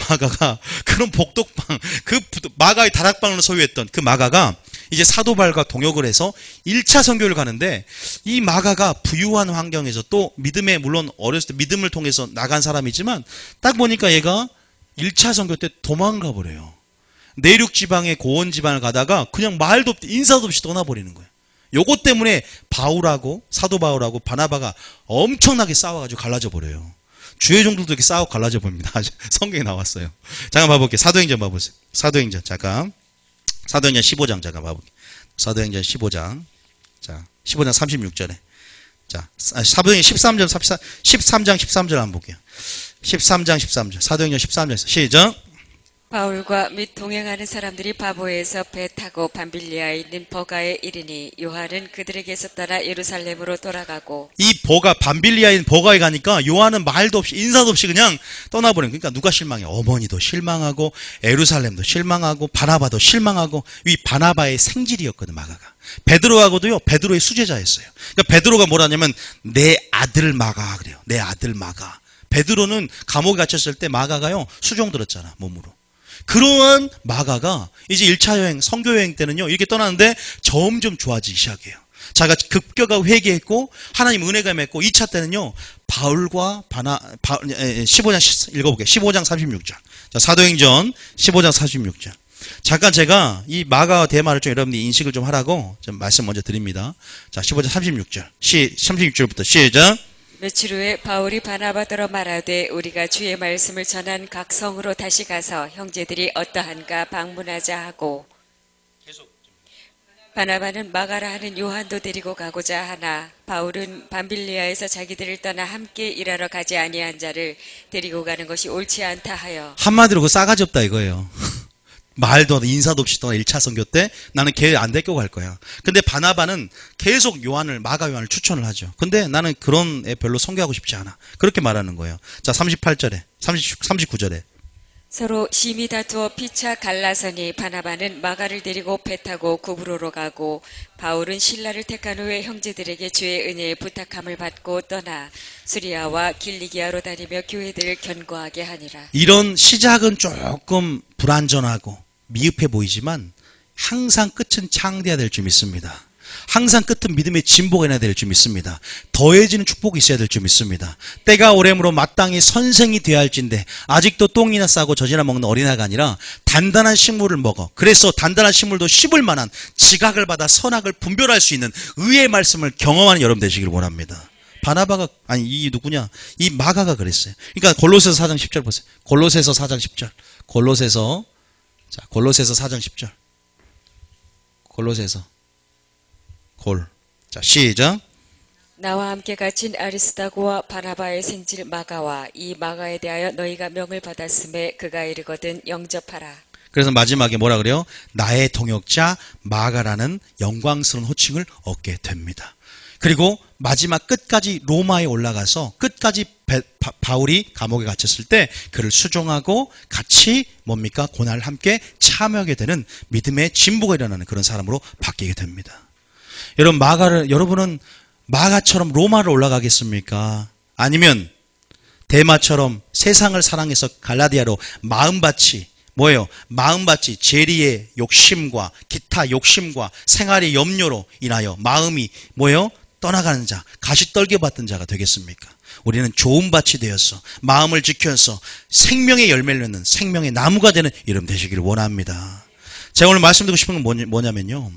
마가가 그런 복독방, 그 마가의 다락방을 소유했던 그 마가가 이제 사도발과 동역을 해서 1차 선교를 가는데, 이 마가가 부유한 환경에서 또 믿음에, 물론 어렸을 때 믿음을 통해서 나간 사람이지만 딱 보니까 얘가 1차 선교 때 도망가 버려요. 내륙 지방의 고원 지방을 가다가 그냥 말도 없이 인사도 없이 떠나버리는 거예요. 요것 때문에 바울하고 사도 바울하고 바나바가 엄청나게 싸워가지고 갈라져 버려요. 주의 종들도 이렇게 싸우고 갈라져 봅니다. 성경에 나왔어요. 잠깐 봐볼게요. 사도행전 봐보세요. 사도행전 잠깐. 사도행전 15장 잠깐 봐볼게요. 사도행전 15장. 자, 15장 36절에. 자, 사도행전 13장 13절 한번 볼게요. 13장 13절. 사도행전 13장에서 시작. 바울과 및 동행하는 사람들이 바보에서 배 타고 밤빌리아에 있는 버가에 이르니 요한은 그들에게서 떠나 예루살렘으로 돌아가고, 이 밤빌리아에 있는 버가에 가니까 요한은 말도 없이 인사도 없이 그냥 떠나버린. 그러니까 누가 실망해? 어머니도 실망하고 예루살렘도 실망하고 바나바도 실망하고. 이 바나바의 생질이었거든 마가가. 베드로하고도요, 베드로의 수제자였어요. 그러니까 베드로가 뭐라냐면 내 아들 마가 그래요. 내 아들 마가. 베드로는 감옥에 갇혔을 때 마가가요 수종 들었잖아 몸으로. 그러한 마가가 이제 1차 여행, 선교 여행 때는요, 이렇게 떠나는데 점점 좋아지기 시작해요. 자기가 급격하게 회개했고, 하나님 은혜가 맺고, 2차 때는요, 바울과 15장 읽어볼게요. 15장 36절. 자, 사도행전 15장 46절. 잠깐 제가 이 마가와 대마를 좀 여러분들이 인식을 좀 하라고 좀 말씀 먼저 드립니다. 자, 15장 36절. 36절부터 시작. 며칠 후에 바울이 바나바더러 말하되 우리가 주의 말씀을 전한 각 성으로 다시 가서 형제들이 어떠한가 방문하자 하고, 바나바는 마가라 하는 요한도 데리고 가고자 하나 바울은 밤빌리아에서 자기들을 떠나 함께 일하러 가지 아니한 자를 데리고 가는 것이 옳지 않다 하여. 한마디로 그 싸가지 없다 이거예요. 말도 인사도 없이 떠나 1차 선교 때 나는 걔 안 데리고 갈 거야. 근데 바나바는 계속 마가 요한을 추천을 하죠. 근데 나는 그런 애 별로 선교하고 싶지 않아. 그렇게 말하는 거예요. 자, 38절에 39절에 서로 심히 다투어 피차 갈라서니 바나바는 마가를 데리고 배 타고 구브로로 가고, 바울은 신라를 택한 후에 형제들에게 주의 은혜에 부탁함을 받고 떠나 수리아와 길리기아로 다니며 교회들을 견고하게 하니라. 이런 시작은 조금 불완전하고 미흡해 보이지만 항상 끝은 창대해야 될 줄 믿습니다. 항상 끝은 믿음의 진보가 있어야 될 줄 믿습니다. 더해지는 축복이 있어야 될 줄 믿습니다. 때가 오래므로 마땅히 선생이 되어야 할진데 아직도 똥이나 싸고 젖이나 먹는 어린아이가 아니라 단단한 식물을 먹어. 그래서 단단한 식물도 씹을 만한 지각을 받아 선악을 분별할 수 있는 의의 말씀을 경험하는 여러분 되시기를 원합니다. 바나바가 이 마가가 그랬어요. 그러니까 골로새서 4장 10절 보세요. 골로새서 4장 10절. 골로새서 4장 10절. 골로새서 자, 시작. 나와 함께 갇힌 아리스다고와 바나바의 생질 마가와 이 마가에 대하여 너희가 명을 받았음에 그가 이르거든 영접하라. 그래서 마지막에 뭐라 그래요? 나의 동역자 마가라는 영광스러운 호칭을 얻게 됩니다. 그리고 마지막 끝까지 로마에 올라가서 끝까지 바울이 감옥에 갇혔을 때 그를 수종하고 같이 고난을 함께 참여하게 되는 믿음의 진보가 일어나는 그런 사람으로 바뀌게 됩니다. 여러분은 마가처럼 로마를 올라가겠습니까? 아니면 대마처럼 세상을 사랑해서 갈라디아로 마음밭이 재리의 욕심과 기타 욕심과 생활의 염려로 인하여 마음이 떠나가는 자, 가시 떨게 받던 자가 되겠습니까? 우리는 좋은 밭이 되어서 마음을 지켜서 생명의 열매를 맺는 생명의 나무가 되는 이름 되시기를 원합니다. 제가 오늘 말씀드리고 싶은 건 뭐냐면요,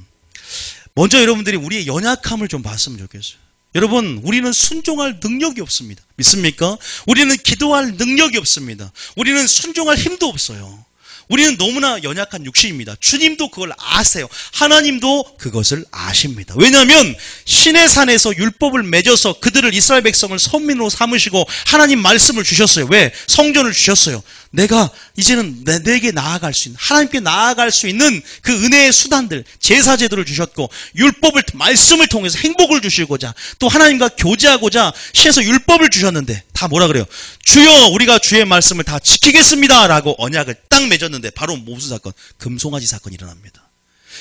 먼저 여러분들이 우리의 연약함을 좀 봤으면 좋겠어요. 여러분, 우리는 순종할 능력이 없습니다. 믿습니까? 우리는 기도할 능력이 없습니다. 우리는 순종할 힘도 없어요. 우리는 너무나 연약한 육신입니다. 주님도 그걸 아세요. 하나님도 그것을 아십니다. 왜냐하면 신의 산에서 율법을 맺어서 그들을 이스라엘 백성을 선민으로 삼으시고 하나님 말씀을 주셨어요. 왜? 성전을 주셨어요. 내가 이제는 내게 나아갈 수 있는, 하나님께 나아갈 수 있는 그 은혜의 수단들, 제사제도를 주셨고 율법을, 말씀을 통해서 행복을 주시고자 또 하나님과 교제하고자 신에서 율법을 주셨는데 다 뭐라 그래요? 주여 우리가 주의 말씀을 다 지키겠습니다 라고 언약을 딱 맺었는데 바로 무슨 사건? 금송아지 사건이 일어납니다.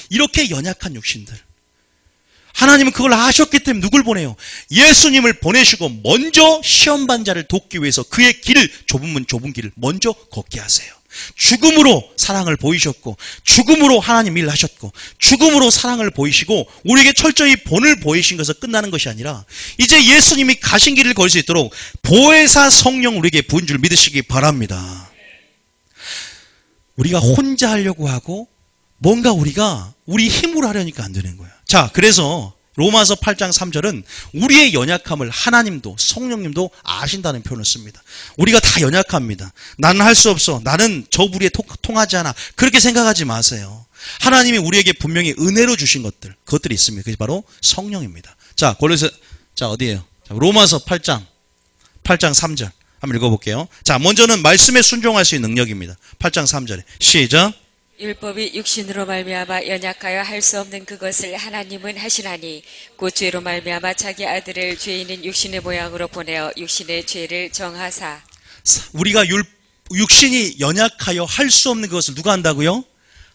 이렇게 연약한 육신들, 하나님은 그걸 아셨기 때문에 누굴 보내요? 예수님을 보내시고 먼저 시험반자를 돕기 위해서 그의 길을, 좁은 길을 먼저 걷게 하세요. 죽음으로 사랑을 보이셨고 죽음으로 하나님 일을 하셨고 죽음으로 사랑을 보이시고 우리에게 철저히 본을 보이신 것에서 끝나는 것이 아니라 이제 예수님이 가신 길을 걸 수 있도록 보혜사 성령 우리에게 부은 줄 믿으시기 바랍니다. 우리가 혼자 하려고 하고 뭔가 우리가 우리 힘으로 하려니까 안 되는 거야. 자, 그래서 로마서 8장 3절은 우리의 연약함을 하나님도 성령님도 아신다는 표현을 씁니다. 우리가 다 연약합니다. 나는 할 수 없어. 나는 저 부리에 통하지 않아. 그렇게 생각하지 마세요. 하나님이 우리에게 분명히 은혜로 주신 그것들이 있습니다. 그게 바로 성령입니다. 자, 어디에요? 자, 로마서 8장 3절 한번 읽어볼게요. 자, 먼저는 말씀에 순종할 수 있는 능력입니다. 8장 3절에 시작. 율법이 육신으로 말미암아 연약하여 할 수 없는 그것을 하나님은 하시나니 곧 죄로 말미암아 자기 아들을 죄인인 육신의 모양으로 보내어 육신의 죄를 정하사. 우리가 육신이 연약하여 할 수 없는 그것을 누가 한다고요?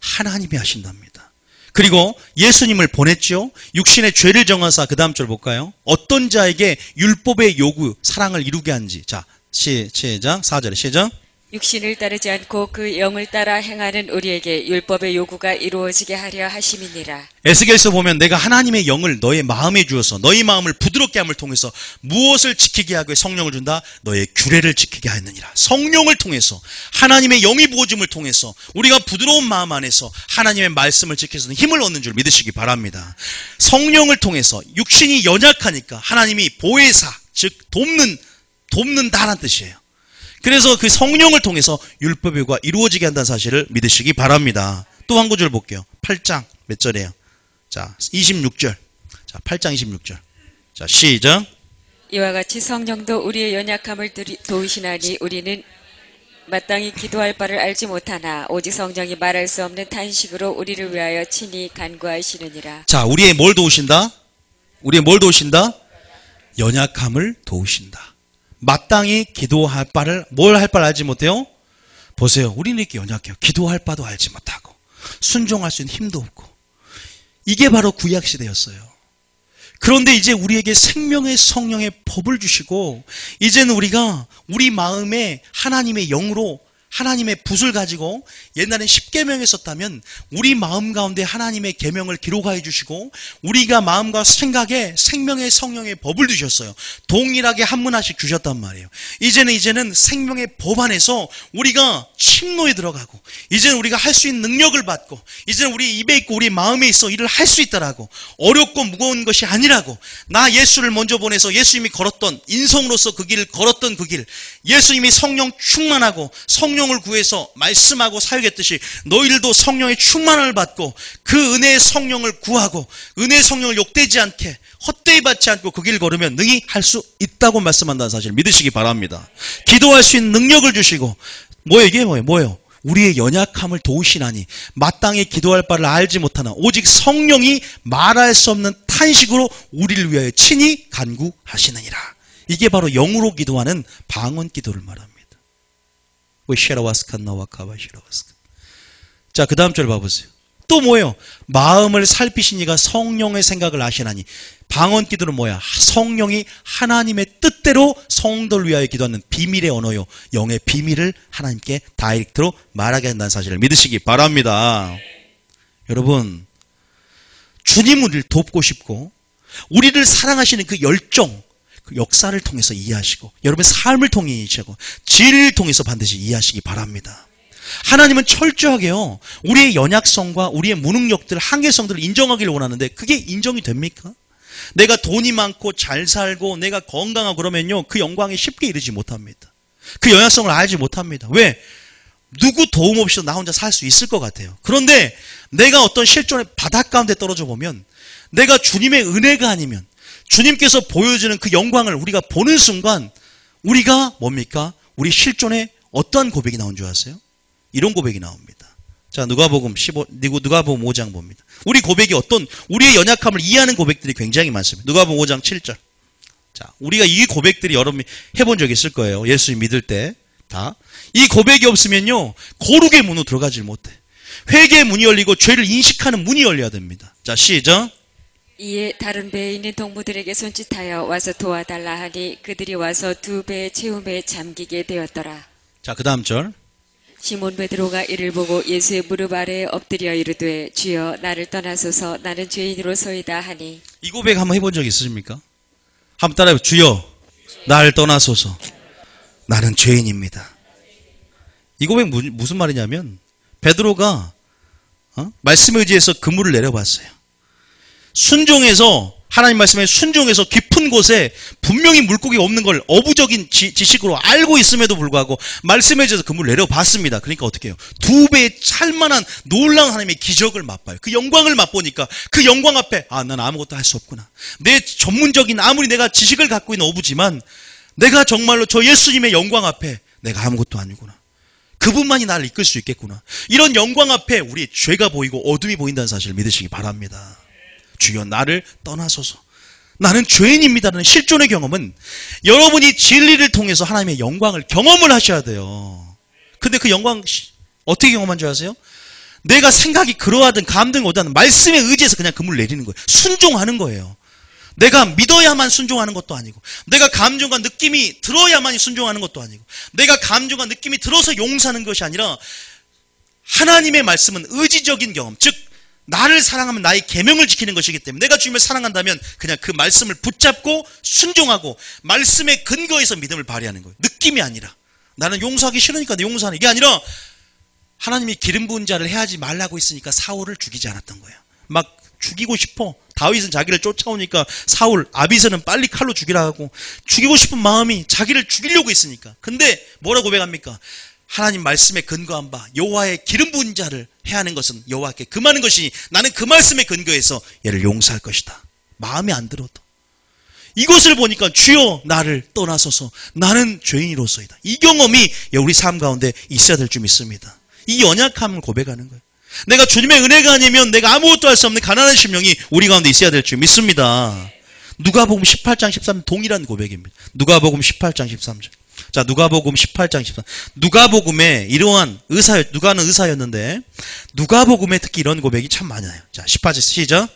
하나님이 하신답니다. 그리고 예수님을 보냈죠. 육신의 죄를 정하사. 그 다음 절 볼까요? 어떤 자에게 율법의 요구, 사랑을 이루게 한지. 자, 시작. 4절에 시작. 육신을 따르지 않고 그 영을 따라 행하는 우리에게 율법의 요구가 이루어지게 하려 하심이니라. 에스겔서 보면 내가 하나님의 영을 너의 마음에 주어서 너희 마음을 부드럽게 함을 통해서 무엇을 지키게 하고 성령을 준다? 너의 규례를 지키게 하느니라. 성령을 통해서 하나님의 영이 부어줌을 통해서 우리가 부드러운 마음 안에서 하나님의 말씀을 지켜서 힘을 얻는 줄 믿으시기 바랍니다. 성령을 통해서 육신이 연약하니까 하나님이 보혜사, 즉 돕는다라는 뜻이에요. 그래서 그 성령을 통해서 율법의 요구가 이루어지게 한다는 사실을 믿으시기 바랍니다. 또 한 구절 볼게요. 8장 몇 절이에요? 자, 26절. 자, 8장 26절. 자, 시작. 이와 같이 성령도 우리의 연약함을 도우시나니 우리는 마땅히 기도할 바를 알지 못하나 오직 성령이 말할 수 없는 탄식으로 우리를 위하여 친히 간구하시느니라. 자, 우리의 뭘 도우신다? 우리의 뭘 도우신다? 연약함을 도우신다. 마땅히 기도할 바를, 뭘 할 바를 알지 못해요? 보세요. 우리는 이렇게 연약해요. 기도할 바도 알지 못하고 순종할 수 있는 힘도 없고. 이게 바로 구약시대였어요. 그런데 이제 우리에게 생명의 성령의 법을 주시고 이제는 우리가 우리 마음에 하나님의 영으로 하나님의 붓을 가지고 옛날엔 10계명에 썼다면 우리 마음 가운데 하나님의 계명을 기록하여 주시고 우리가 마음과 생각에 생명의 성령의 법을 주셨어요. 동일하게 한 문화씩 주셨단 말이에요. 이제는 생명의 법 안에서 우리가 침노에 들어가고 이제는 우리가 할 수 있는 능력을 받고 이제는 우리 입에 있고 우리 마음에 있어 일을 할 수 있다라고 어렵고 무거운 것이 아니라고 나 예수를 먼저 보내서 예수님이 걸었던 인성으로서 그 길을 걸었던 그 길 예수님이 성령 충만하고 성령을 구해서 말씀하고 사역했듯이 너희들도 성령의 충만을 받고 그 은혜의 성령을 구하고 은혜의 성령을 욕되지 않게 헛되이 받지 않고 그 길을 걸으면 능히 할 수 있다고 말씀한다는 사실을 믿으시기 바랍니다. 기도할 수 있는 능력을 주시고 이게 뭐예요? 우리의 연약함을 도우시나니 마땅히 기도할 바를 알지 못하나 오직 성령이 말할 수 없는 탄식으로 우리를 위하여 친히 간구하시느니라. 이게 바로 영으로 기도하는 방언 기도를 말합니다. 자, 그 다음 절 봐보세요. 또 뭐예요? 마음을 살피신 이가 성령의 생각을 아시나니 방언 기도는 뭐야? 성령이 하나님의 뜻대로 성도를 위하여 기도하는 비밀의 언어요. 영의 비밀을 하나님께 다이렉트로 말하게 한다는 사실을 믿으시기 바랍니다. 여러분, 주님을 우리를 돕고 싶고 우리를 사랑하시는 그 열정, 그 역사를 통해서 이해하시고 여러분의 삶을 통해 이해하시고 진리를 통해서 반드시 이해하시기 바랍니다. 하나님은 철저하게요. 우리의 연약성과 우리의 무능력들, 한계성들을 인정하기를 원하는데 그게 인정이 됩니까? 내가 돈이 많고 잘 살고 내가 건강하고 그러면요. 그 영광에 쉽게 이르지 못합니다. 그 연약성을 알지 못합니다. 왜? 누구 도움 없이도 나 혼자 살 수 있을 것 같아요. 그런데 내가 어떤 실존의 바닥 가운데 떨어져 보면, 내가 주님의 은혜가 아니면, 주님께서 보여주는 그 영광을 우리가 보는 순간 우리가 뭡니까? 우리 실존에 어떠한 고백이 나온 줄 아세요? 이런 고백이 나옵니다. 자, 누가복음 5장 봅니다. 우리 고백이 어떤, 우리의 연약함을 이해하는 고백들이 굉장히 많습니다. 누가복음 5장 7절. 자, 우리가 이 고백들이 여러분이 해본 적 있을 거예요. 예수 믿을 때. 다. 이 고백이 없으면요, 거룩의 문으로 들어가질 못해. 회개의 문이 열리고 죄를 인식하는 문이 열려야 됩니다. 자, 시작. 이에 다른 배에 있는 동무들에게 손짓하여 와서 도와달라 하니 그들이 와서 두 배의 채움에 잠기게 되었더라. 자, 그 다음 절. 시몬 베드로가 이를 보고 예수의 무릎 아래에 엎드려 이르되 주여 나를 떠나소서 나는 죄인으로소이다 하니. 이 고백 한번 해본 적 있으십니까? 한번 따라해요. 주여 나를 떠나소서 나는 죄인입니다. 이 고백 무슨 말이냐면, 베드로가 말씀에 의지해서 그물을 내려봤어요. 순종해서, 하나님 말씀에 순종해서 깊은 곳에 분명히 물고기가 없는 걸 어부적인 지식으로 알고 있음에도 불구하고 말씀에 의지해서 그물을 내려봤습니다. 그러니까 어떻게 해요? 두 배의 찰만한 놀라운 하나님의 기적을 맛봐요. 그 영광을 맛보니까 그 영광 앞에 난 아무것도 할 수 없구나. 내 전문적인, 아무리 내가 지식을 갖고 있는 어부지만 내가 정말로 저 예수님의 영광 앞에 내가 아무것도 아니구나. 그분만이 나를 이끌 수 있겠구나. 이런 영광 앞에 우리의 죄가 보이고 어둠이 보인다는 사실을 믿으시기 바랍니다. 주여 나를 떠나소서 나는 죄인입니다라는 실존의 경험은 여러분이 진리를 통해서 하나님의 영광을 경험을 하셔야 돼요. 근데 그 영광 어떻게 경험한 줄 아세요? 내가 생각이 그러하든 감동이 오든 말씀에 의지해서 그냥 그물을 내리는 거예요. 순종하는 거예요. 내가 믿어야만 순종하는 것도 아니고, 내가 감정과 느낌이 들어야만 순종하는 것도 아니고, 내가 감정과 느낌이 들어서 용서하는 것이 아니라 하나님의 말씀은 의지적인 경험, 즉 나를 사랑하면 나의 계명을 지키는 것이기 때문에 내가 주님을 사랑한다면 그냥 그 말씀을 붙잡고 순종하고 말씀의 근거에서 믿음을 발휘하는 거예요. 느낌이 아니라 나는 용서하기 싫으니까 내 용서하는 게 아니라 하나님이 기름 부은 자를 해하지 말라고 했으니까 사울을 죽이지 않았던 거예요. 막 죽이고 싶어. 다윗은 자기를 쫓아오니까 사울, 아비새는 빨리 칼로 죽이라 하고 죽이고 싶은 마음이 자기를 죽이려고 했으니까. 근데 뭐라고 고백합니까? 하나님 말씀에 근거한 바 여호와의 기름 부은 자를 해하는 것은 여호와께 금하는 것이니 나는 그 말씀에 근거해서 얘를 용서할 것이다. 마음에 안 들어도. 이것을 보니까 주여 나를 떠나소서 나는 죄인으로서이다. 이 경험이 우리 삶 가운데 있어야 될 줄 믿습니다. 이 연약함을 고백하는 거예요. 내가 주님의 은혜가 아니면 내가 아무것도 할 수 없는 가난한 심령이 우리 가운데 있어야 될 줄 믿습니다. 누가복음 18장 13절 동일한 고백입니다. 누가복음 18장 13절. 자, 누가복음 18장 13절. 누가복음에 이러한 누가는 의사였는데 누가복음에 특히 이런 고백이 참 많아요. 자, 18절 시작.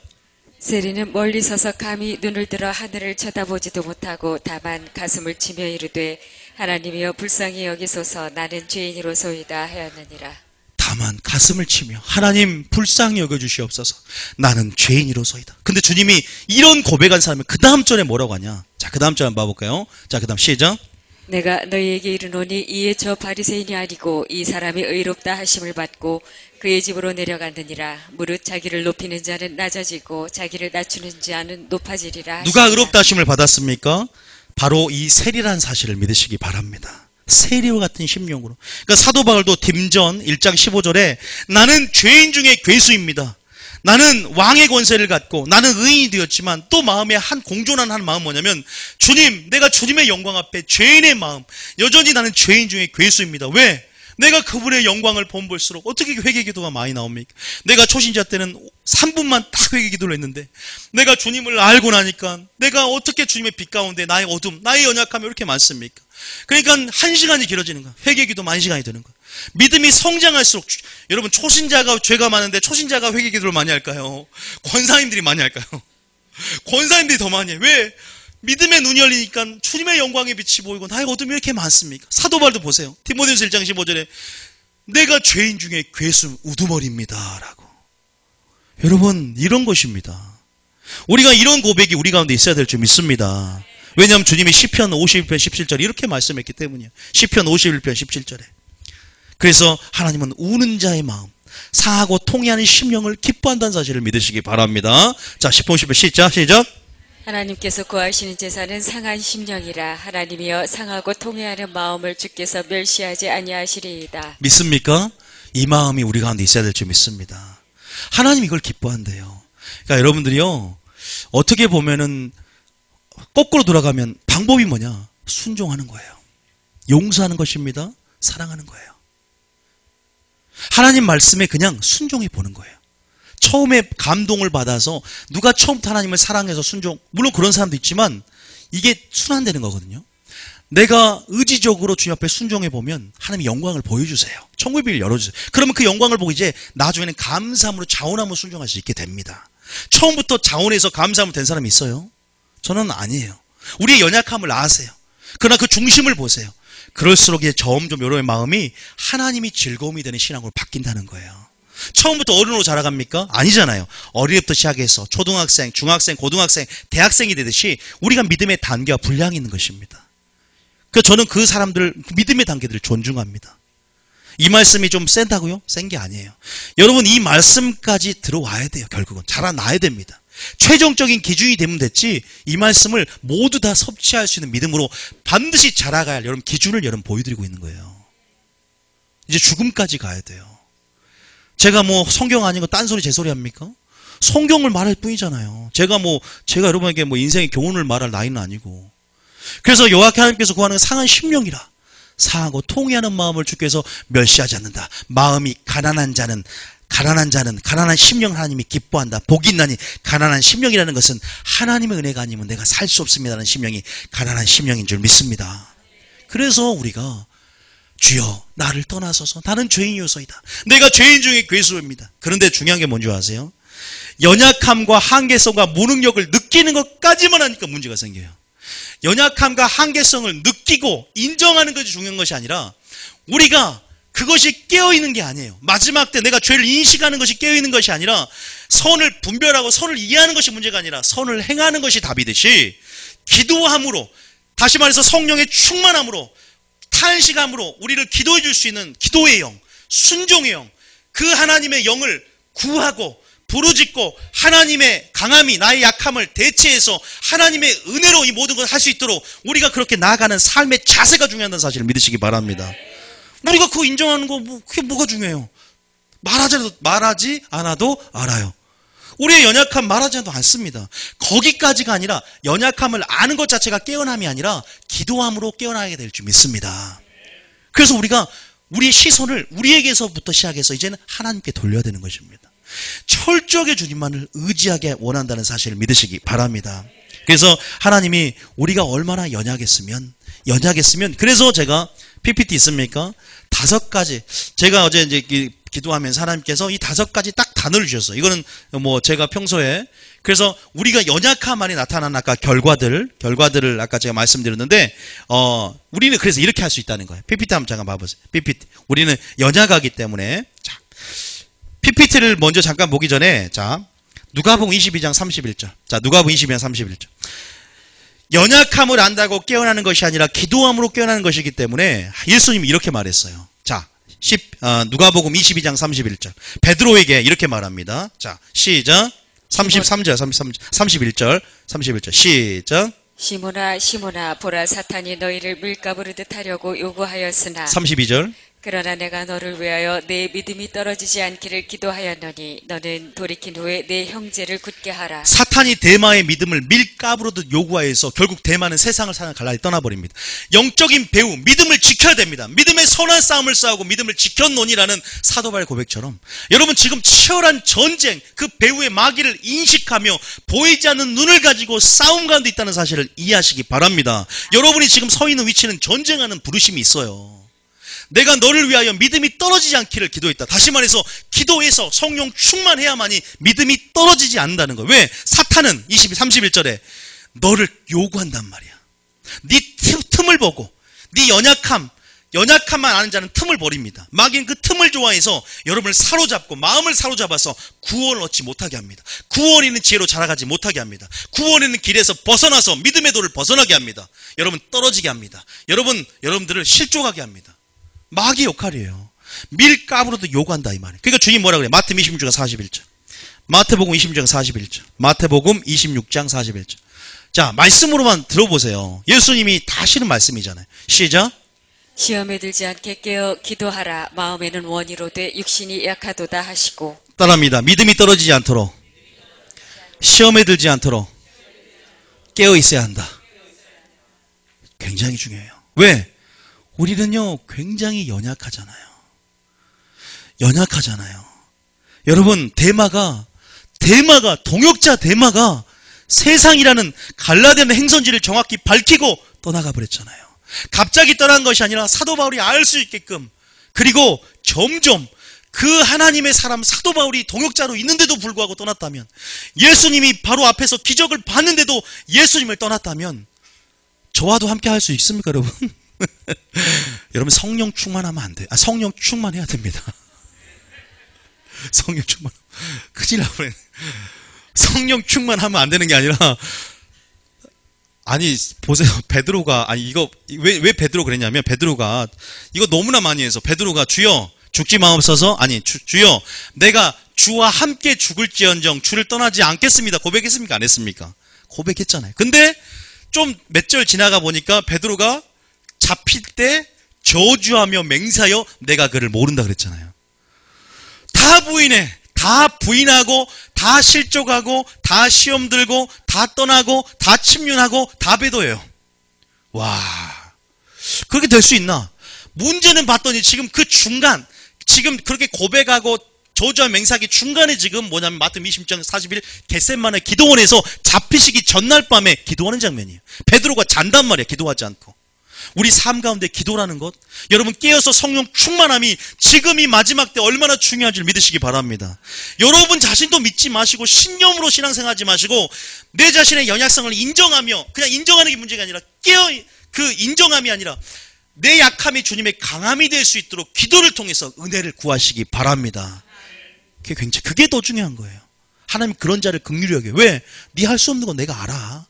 세리는 멀리 서서 감히 눈을 들어 하늘을 쳐다보지도 못하고 다만 가슴을 치며 이르되 하나님이여 불쌍히 여기소서 나는 죄인으로소이다 하였느니라. 다만 가슴을 치며 하나님 불쌍히 여겨주시옵소서 나는 죄인이로소이다. 근데 주님이 이런 고백한 사람은 그 다음 절에 뭐라고 하냐. 자, 그 다음 절 한번 봐볼까요? 자, 그 다음 시작. 내가 너희에게 이르노니 이에 저 바리새인이 아니고 이 사람이 의롭다 하심을 받고 그의 집으로 내려갔느니라. 무릇 자기를 높이는 자는 낮아지고 자기를 낮추는 자는 높아지리라 하시니라. 누가 의롭다 하심을 받았습니까? 바로 이 세리라는 사실을 믿으시기 바랍니다. 세리와 같은 심령으로. 그러니까 사도 바울도 딤전 1장 15절에 나는 죄인 중에 괴수입니다. 나는 왕의 권세를 갖고 나는 의인이 되었지만 또 마음에 한 공존한 한 마음 뭐냐면 주님, 내가 주님의 영광 앞에 죄인의 마음, 여전히 나는 죄인 중에 괴수입니다. 왜? 내가 그분의 영광을 본볼수록 어떻게 회개 기도가 많이 나옵니까? 내가 초신자 때는 3분만 딱 회개 기도를 했는데 내가 주님을 알고 나니까 내가 어떻게 주님의 빛 가운데 나의 어둠, 나의 연약함이 이렇게 많습니까? 그러니까 1시간이 길어지는 거야. 회개 기도만 1시간이 되는 거야. 믿음이 성장할수록 여러분 초신자가 죄가 많은데 초신자가 회개 기도를 많이 할까요? 권사님들이 많이 할까요? 권사님들이 더 많이 해. 왜? 믿음의 눈이 열리니까 주님의 영광의 빛이 보이고 나의 어둠이 왜 이렇게 많습니까? 사도 바울도 보세요. 디모데후서 1장 15절에 내가 죄인 중에 괴수 우두머리입니다 라고. 여러분 이런 것입니다. 우리가 이런 고백이 우리 가운데 있어야 될 줄 믿습니다. 왜냐하면 주님이 시편 51편 17절에 이렇게 말씀했기 때문이에요. 시편 51편 17절에. 그래서 하나님은 우는 자의 마음, 상하고 통해하는 심령을 기뻐한다는 사실을 믿으시기 바랍니다. 자, 10편 10편 시작. 하나님께서 구하시는 제사는 상한 심령이라. 하나님이여 상하고 통회하는 마음을 주께서 멸시하지 아니하시리이다. 믿습니까? 이 마음이 우리 가운데 있어야 될 줄 믿습니다. 하나님 이걸 기뻐한대요. 그러니까 여러분들이요, 어떻게 보면은 거꾸로 돌아가면 방법이 뭐냐? 순종하는 거예요. 용서하는 것입니다. 사랑하는 거예요. 하나님 말씀에 그냥 순종해 보는 거예요. 처음에 감동을 받아서 누가 처음부터 하나님을 사랑해서 순종, 물론 그런 사람도 있지만 이게 순환되는 거거든요. 내가 의지적으로 주님 앞에 순종해 보면 하나님이 영광을 보여주세요. 천국의 비밀을 열어주세요. 그러면 그 영광을 보고 이제 나중에는 감사함으로 자원함으로 순종할 수 있게 됩니다. 처음부터 자원해서 감사함으로 된 사람이 있어요? 저는 아니에요. 우리의 연약함을 아세요. 그러나 그 중심을 보세요. 그럴수록 이제 점점 여러분의 마음이 하나님이 즐거움이 되는 신앙으로 바뀐다는 거예요. 처음부터 어른으로 자라갑니까? 아니잖아요. 어린이부터 시작해서 초등학생, 중학생, 고등학생, 대학생이 되듯이 우리가 믿음의 단계와 분량이 있는 것입니다. 그래서 저는 그 사람들, 믿음의 단계들을 존중합니다. 이 말씀이 좀 센다고요? 센 게 아니에요. 여러분, 이 말씀까지 들어와야 돼요. 결국은 자라나야 됩니다. 최종적인 기준이 되면 됐지, 이 말씀을 모두 다 섭취할 수 있는 믿음으로 반드시 자라가야 할 여러분 기준을 여러분 보여드리고 있는 거예요. 이제 죽음까지 가야 돼요. 제가 뭐 성경 아닌 거 딴소리 제소리 합니까? 성경을 말할 뿐이잖아요. 제가 여러분에게 뭐 인생의 교훈을 말할 나이는 아니고. 그래서 여호와께 하나님께서 구하는 상한 심령이라. 상하고 통회하는 마음을 주께서 멸시하지 않는다. 마음이 가난한 가난한 심령 하나님이 기뻐한다. 복이 있나니 가난한 심령이라는 것은 하나님의 은혜가 아니면 내가 살 수 없습니다라는 심령이 가난한 심령인 줄 믿습니다. 그래서 우리가 주여 나를 떠나소서, 나는 죄인이어서이다. 내가 죄인 중에 괴수입니다. 그런데 중요한 게 뭔지 아세요? 연약함과 한계성과 무능력을 느끼는 것까지만 하니까 문제가 생겨요. 연약함과 한계성을 느끼고 인정하는 것이 중요한 것이 아니라 우리가 그것이 깨어있는 게 아니에요. 마지막 때 내가 죄를 인식하는 것이 깨어있는 것이 아니라 선을 분별하고 선을 이해하는 것이 문제가 아니라 선을 행하는 것이 답이듯이 기도함으로, 다시 말해서 성령의 충만함으로, 탄식함으로 우리를 기도해 줄 수 있는 기도의 영, 순종의 영, 그 하나님의 영을 구하고 부르짖고 하나님의 강함이 나의 약함을 대체해서 하나님의 은혜로 이 모든 걸 할 수 있도록 우리가 그렇게 나아가는 삶의 자세가 중요하다는 사실을 믿으시기 바랍니다. 우리가 그거 인정하는 거 그게 뭐가 중요해요? 말하지 않아도 알아요. 우리의 연약함 말하지 않아도 않습니다. 거기까지가 아니라 연약함을 아는 것 자체가 깨어남이 아니라 기도함으로 깨어나게 될 줄 믿습니다. 그래서 우리가 우리의 시선을 우리에게서부터 시작해서 이제는 하나님께 돌려야 되는 것입니다. 철저하게 주님만을 의지하게 원한다는 사실을 믿으시기 바랍니다. 그래서 하나님이 우리가 얼마나 연약했으면 그래서 제가 PPT 있습니까? 5가지. 제가 어제 이제 기도하면서 하나님께서 이 5가지 딱 단어를 주셨어요. 이거는 뭐 제가 평소에, 그래서 우리가 연약함 안에 나타난 아까 결과들을 아까 제가 말씀드렸는데, 우리는 그래서 이렇게 할 수 있다는 거예요. PPT 한번 잠깐 봐보세요. PPT. 우리는 연약하기 때문에. 자, PPT를 먼저 잠깐 보기 전에, 자, 누가복음 22장 31절. 자, 누가복음 22장 31절. 연약함을 안다고 깨어나는 것이 아니라 기도함으로 깨어나는 것이기 때문에 예수님이 이렇게 말했어요. 자, 누가복음 22장 31절. 베드로에게 이렇게 말합니다. 자, 시작. 31절. 시작. 시몬아 보라, 사탄이 너희를 물가부르듯 하려고 요구하였으나 32절. 그러나 내가 너를 위하여 내 믿음이 떨어지지 않기를 기도하였노니 너는 돌이킨 후에 내 형제를 굳게 하라. 사탄이 대마의 믿음을 밀가부르듯 요구하여서 결국 대마는 세상을 사는 갈라리 떠나버립니다. 영적인 배우, 믿음을 지켜야 됩니다. 믿음의 선한 싸움을 싸우고 믿음을 지켰노니라는 사도바울의 고백처럼 여러분 지금 치열한 전쟁, 그 배우의 마귀를 인식하며 보이지 않는 눈을 가지고 싸움 가운데 있다는 사실을 이해하시기 바랍니다. 여러분이 지금 서 있는 위치는 전쟁하는 부르심이 있어요. 내가 너를 위하여 믿음이 떨어지지 않기를 기도했다. 다시 말해서 기도해서 성령 충만해야만이 믿음이 떨어지지 않는다는 거예요. 왜? 사탄은 31절에 너를 요구한단 말이야. 네 틈을 보고 네 연약함만 아는 자는 틈을 버립니다. 마귀는 그 틈을 좋아해서 여러분을 사로잡고 마음을 사로잡아서 구원을 얻지 못하게 합니다. 구원이 있는 지혜로 자라가지 못하게 합니다. 구원이 있는 길에서 벗어나서 믿음의 도를 벗어나게 합니다. 여러분 떨어지게 합니다. 여러분들을 실족하게 합니다. 마귀의 역할이에요. 밀가부로도 요구한다 이 말이에요. 그러니까 주님 뭐라 그래요? 마태복음 26장 41절. 마태복음 26장 41절. 마태복음 26장 41절. 자, 말씀으로만 들어보세요. 예수님이 다 하시는 말씀이잖아요. 시작. 시험에 들지 않게 깨어 기도하라. 마음에는 원이로되 육신이 약하도다 하시고. 따라합니다. 믿음이 떨어지지 않도록, 시험에 들지 않도록 깨어 있어야 한다. 굉장히 중요해요. 왜? 우리는요, 굉장히 연약하잖아요. 여러분, 동역자 데마가 세상이라는 갈라디아는 행선지를 정확히 밝히고 떠나가 버렸잖아요. 갑자기 떠난 것이 아니라 사도 바울이 알 수 있게끔, 그리고 점점 그 하나님의 사람 사도 바울이 동역자로 있는데도 불구하고 떠났다면, 예수님이 바로 앞에서 기적을 봤는데도 예수님을 떠났다면 저와도 함께 할 수 있습니까, 여러분? 여러분, 성령 충만하면 안 돼. 성령 충만해야 됩니다. 성령 충만. 큰일 나버리네. 성령 충만하면 안 되는 게 아니라, 아니, 보세요. 베드로가, 왜 베드로 그랬냐면, 베드로가, 이거 너무나 많이 해서, 베드로가 주여, 죽지 마옵소서, 주여, 내가 주와 함께 죽을지언정 주를 떠나지 않겠습니다. 고백했습니까? 안 했습니까? 고백했잖아요. 근데, 좀 몇 절 지나가 보니까, 베드로가 잡힐 때 저주하며 맹세하여 내가 그를 모른다 그랬잖아요. 다 부인해. 다 부인하고, 다 실족하고, 다 시험 들고, 다 떠나고, 다 침륜하고, 다 배도해요. 와, 그렇게 될 수 있나? 문제는 봤더니 지금 그 중간, 지금 그렇게 고백하고 저주와 맹세하기 중간에 지금 뭐냐면 마태복음 20장 40일 겟세마네 기도원에서 잡히시기 전날 밤에 기도하는 장면이에요. 베드로가 잔단 말이야, 기도하지 않고. 우리 삶 가운데 기도라는 것, 여러분 깨어서 성령 충만함이 지금 이 마지막 때 얼마나 중요한지를 믿으시기 바랍니다. 여러분 자신도 믿지 마시고 신념으로 신앙생활하지 마시고 내 자신의 연약성을 인정하며, 그냥 인정하는 게 문제가 아니라 그 인정함이 아니라 내 약함이 주님의 강함이 될 수 있도록 기도를 통해서 은혜를 구하시기 바랍니다. 그게 더 중요한 거예요. 하나님 그런 자를 긍휼히 여겨요. 왜? 네 할 수 없는 건 내가 알아.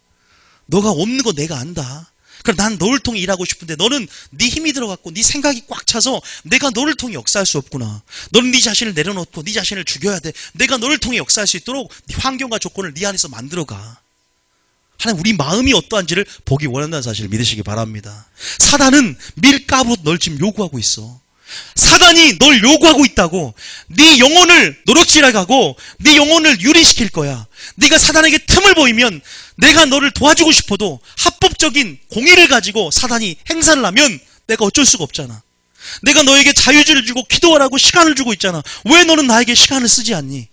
너가 없는 건 내가 안다. 그럼 난 너를 통해 일하고 싶은데 너는 네 힘이 들어갔고 네 생각이 꽉 차서 내가 너를 통해 역사할 수 없구나. 너는 네 자신을 내려놓고 네 자신을 죽여야 돼. 내가 너를 통해 역사할 수 있도록 네 환경과 조건을 네 안에서 만들어가. 하나님 우리 마음이 어떠한지를 보기 원한다는 사실을 믿으시기 바랍니다. 사단은 밀가루로 널 지금 요구하고 있어. 사단이 널 요구하고 있다고. 네 영혼을 노력질하고 네 영혼을 유리시킬 거야. 네가 사단에게 틈을 보이면 내가 너를 도와주고 싶어도 합법적인 공의를 가지고 사단이 행사를 하면 내가 어쩔 수가 없잖아. 내가 너에게 자유주의를 주고 기도하라고 시간을 주고 있잖아. 왜 너는 나에게 시간을 쓰지 않니?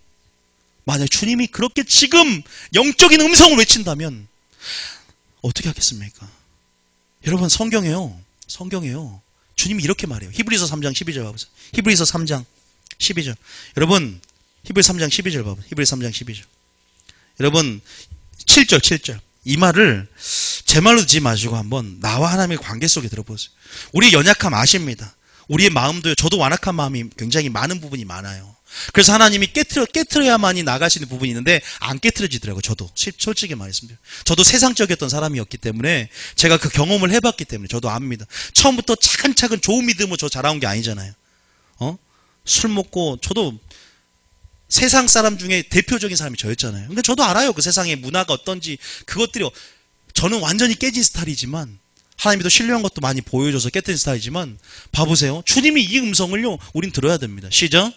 만약 주님이 그렇게 지금 영적인 음성을 외친다면 어떻게 하겠습니까? 여러분 성경에요. 주님이 이렇게 말해요. 히브리서 3장 12절 봐보세요. 히브리서 3장 12절. 여러분 히브리서 3장 12절 봐보세요. 히브리서 3장 12절. 여러분 7절. 이 말을 제 말로 듣지 마시고 한번 나와 하나님의 관계 속에 들어보세요. 우리 연약함 아십니다. 우리의 마음도요. 저도 완악한 마음이 굉장히 많은 부분이 많아요. 그래서 하나님이 깨트려야만이 나갈 수 있는 부분이 있는데 안 깨트려지더라고요. 저도 솔직히 말씀드려요. 저도 세상적이었던 사람이었기 때문에 제가 그 경험을 해봤기 때문에 저도 압니다. 처음부터 차근차근 좋은 믿음으로 저 자라온 게 아니잖아요. 술 먹고 저도 세상 사람 중에 대표적인 사람이 저였잖아요. 근데 저도 알아요. 그 세상의 문화가 어떤지. 그것들이 저는 완전히 깨진 스타일이지만 하나님이 또 신령한 것도 많이 보여줘서 깨뜨린 스타일이지만 봐보세요. 주님이 이 음성을요 우린 들어야 됩니다. 시작.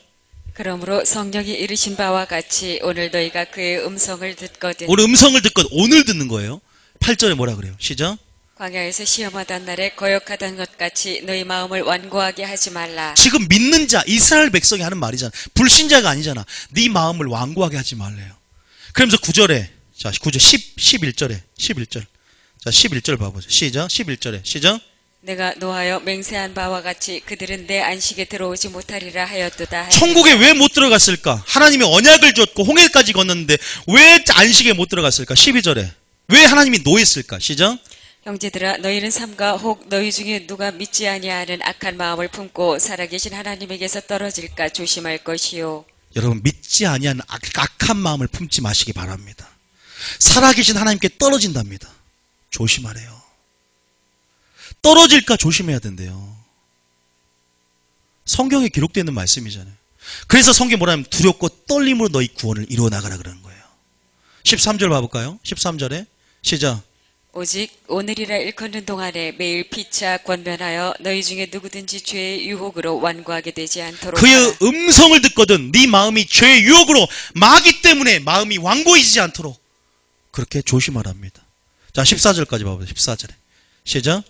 그러므로 성령이 이르신 바와 같이 오늘 너희가 그의 음성을 듣거든. 오늘 음성을 듣거든. 오늘 듣는 거예요. 8절에 뭐라 그래요? 시작. 광야에서 시험하던 날에 거역하던 것 같이 너희 마음을 완고하게 하지 말라. 지금 믿는 자 이스라엘 백성이 하는 말이잖아. 불신자가 아니잖아. 네 마음을 완고하게 하지 말래요. 그러면서 9절에 자 9절 11절에 11절. 자 11절 봐보세요. 시작. 11절에 시작. 내가 노하여 맹세한 바와 같이 그들은 내 안식에 들어오지 못하리라 하였도다. 천국에 왜 못 들어갔을까? 하나님이 언약을 줬고 홍해까지 건넜는데 왜 안식에 못 들어갔을까? 12절에 왜 하나님이 노했을까? 시작. 형제들아 너희는 삼가 혹 너희 중에 누가 믿지 아니하는 악한 마음을 품고 살아계신 하나님에게서 떨어질까 조심할 것이요. 여러분 믿지 아니하는 악한 마음을 품지 마시기 바랍니다. 살아계신 하나님께 떨어진답니다. 조심하래요. 떨어질까 조심해야 된대요. 성경에 기록되어 있는 말씀이잖아요. 그래서 성경에 뭐라면 두렵고 떨림으로 너희 구원을 이루어 나가라 그러는 거예요. 13절 봐볼까요? 13절에 시작. 오직 오늘이라 일컫는 동안에 매일 피차 권면하여 너희 중에 누구든지 죄의 유혹으로 완고하게 되지 않도록 그의 하라. 음성을 듣거든 네 마음이 죄의 유혹으로 마기 때문에 마음이 완고해지지 않도록 그렇게 조심하랍니다. 자, 14절까지 봐보세요. 14절에 시작.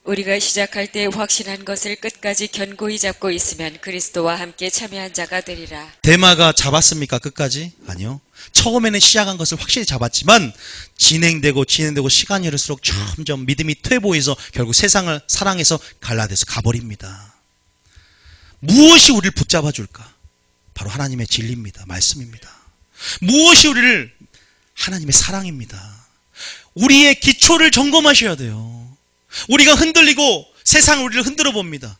우리가 시작할 때 확신한 것을 끝까지 견고히 잡고 있으면 그리스도와 함께 참여한 자가 되리라. 데마가 잡았습니까? 끝까지? 아니요. 처음에는 시작한 것을 확실히 잡았지만 진행되고 시간이 흐를수록 점점 믿음이 퇴보해서 결국 세상을 사랑해서 갈라져서 가버립니다. 무엇이 우리를 붙잡아 줄까? 바로 하나님의 진리입니다. 말씀입니다. 무엇이 우리를 하나님의 사랑입니다. 우리의 기초를 점검하셔야 돼요. 우리가 흔들리고 세상은 우리를 흔들어 봅니다.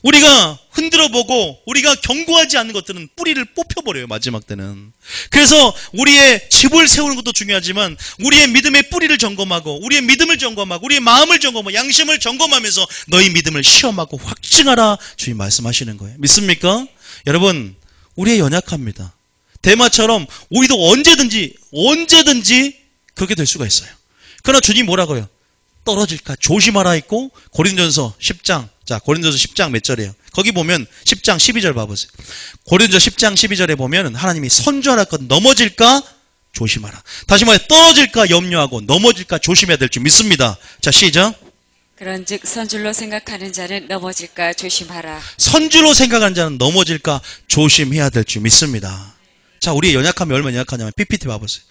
우리가 흔들어 보고 우리가 견고하지 않는 것들은 뿌리를 뽑혀버려요. 마지막 때는. 그래서 우리의 집을 세우는 것도 중요하지만 우리의 믿음의 뿌리를 점검하고 우리의 믿음을 점검하고 우리의 마음을 점검하고 양심을 점검하면서 너희 믿음을 시험하고 확증하라 주님 말씀하시는 거예요. 믿습니까? 여러분, 우리의 연약합니다. 데마처럼 우리도 언제든지 그렇게 될 수가 있어요. 그러나 주님 뭐라고요? 떨어질까 조심하라 했고 고린도전서 10장, 자 고린도전서 10장 몇 절이에요? 거기 보면 10장 12절 봐보세요. 고린도전서 10장 12절에 보면 하나님이 선조하라 것 넘어질까 조심하라. 다시 말해 떨어질까 염려하고 넘어질까 조심해야 될 줄 믿습니다. 자 시작. 그런즉 선줄로 생각하는 자는 넘어질까 조심하라. 선주로 생각하는 자는 넘어질까 조심해야 될 줄 믿습니다. 자, 우리의 연약함이 얼마나 연약하냐면 PPT 봐보세요.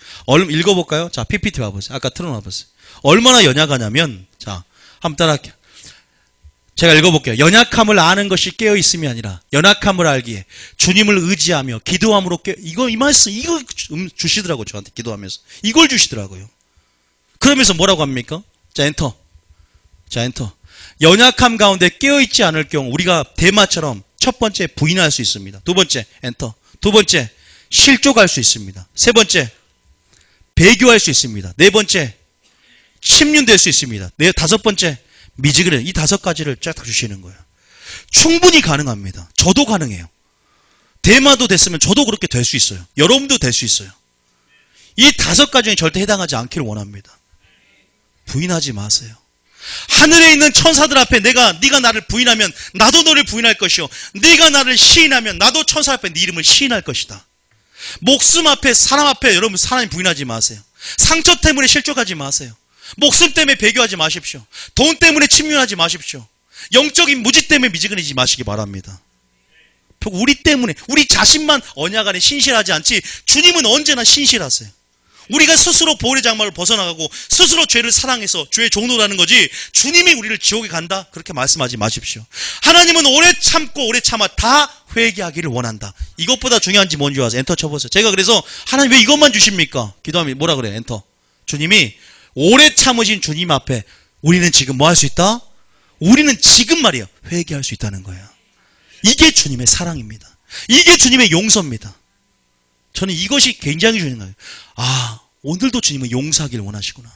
읽어볼까요? 자, PPT 봐보세요. 아까 틀어놔보세요. 얼마나 연약하냐면, 자, 한번 따라할게요. 제가 읽어볼게요. 연약함을 아는 것이 깨어있음이 아니라 연약함을 알기에 주님을 의지하며 기도함으로 이 말씀 이거 주시더라고요. 저한테 기도하면서 이걸 주시더라고요. 그러면서 뭐라고 합니까? 자, 엔터. 자, 엔터. 연약함 가운데 깨어있지 않을 경우 우리가 데마처럼 첫 번째 부인할 수 있습니다. 두 번째 엔터. 두 번째 실족할 수 있습니다. 세 번째 배교할 수 있습니다. 네 번째 침륜될 수 있습니다. 다섯 번째 미지근해. 이 다섯 가지를 쫙 주시는 거예요. 충분히 가능합니다. 저도 가능해요. 대마도 됐으면 저도 그렇게 될 수 있어요. 여러분도 될 수 있어요. 이 다섯 가지 중에 절대 해당하지 않기를 원합니다. 부인하지 마세요. 하늘에 있는 천사들 앞에 네가 나를 부인하면 나도 너를 부인할 것이요 네가 나를 시인하면 나도 천사 앞에 네 이름을 시인할 것이다. 목숨 앞에 사람 앞에 여러분 사람이 부인하지 마세요. 상처 때문에 실족하지 마세요. 목숨 때문에 배교하지 마십시오. 돈 때문에 침륜하지 마십시오. 영적인 무지 때문에 미지근해지지 마시기 바랍니다. 우리 때문에 우리 자신만 언약 안에 신실하지 않지 주님은 언제나 신실하세요. 우리가 스스로 보혈의 장막을 벗어나가고 스스로 죄를 사랑해서 죄의 종로라는 거지 주님이 우리를 지옥에 간다 그렇게 말씀하지 마십시오. 하나님은 오래 참아 다 회개하기를 원한다. 이것보다 중요한지 뭔지 아세요? 엔터 쳐보세요. 제가 그래서 하나님 왜 이것만 주십니까? 기도하면 뭐라 그래요? 엔터. 주님이 오래 참으신 주님 앞에 우리는 지금 뭐 할 수 있다? 우리는 지금 말이에요. 회개할 수 있다는 거예요. 이게 주님의 사랑입니다. 이게 주님의 용서입니다. 저는 이것이 굉장히 중요한 거예요. 아, 오늘도 주님은 용서하기를 원하시구나.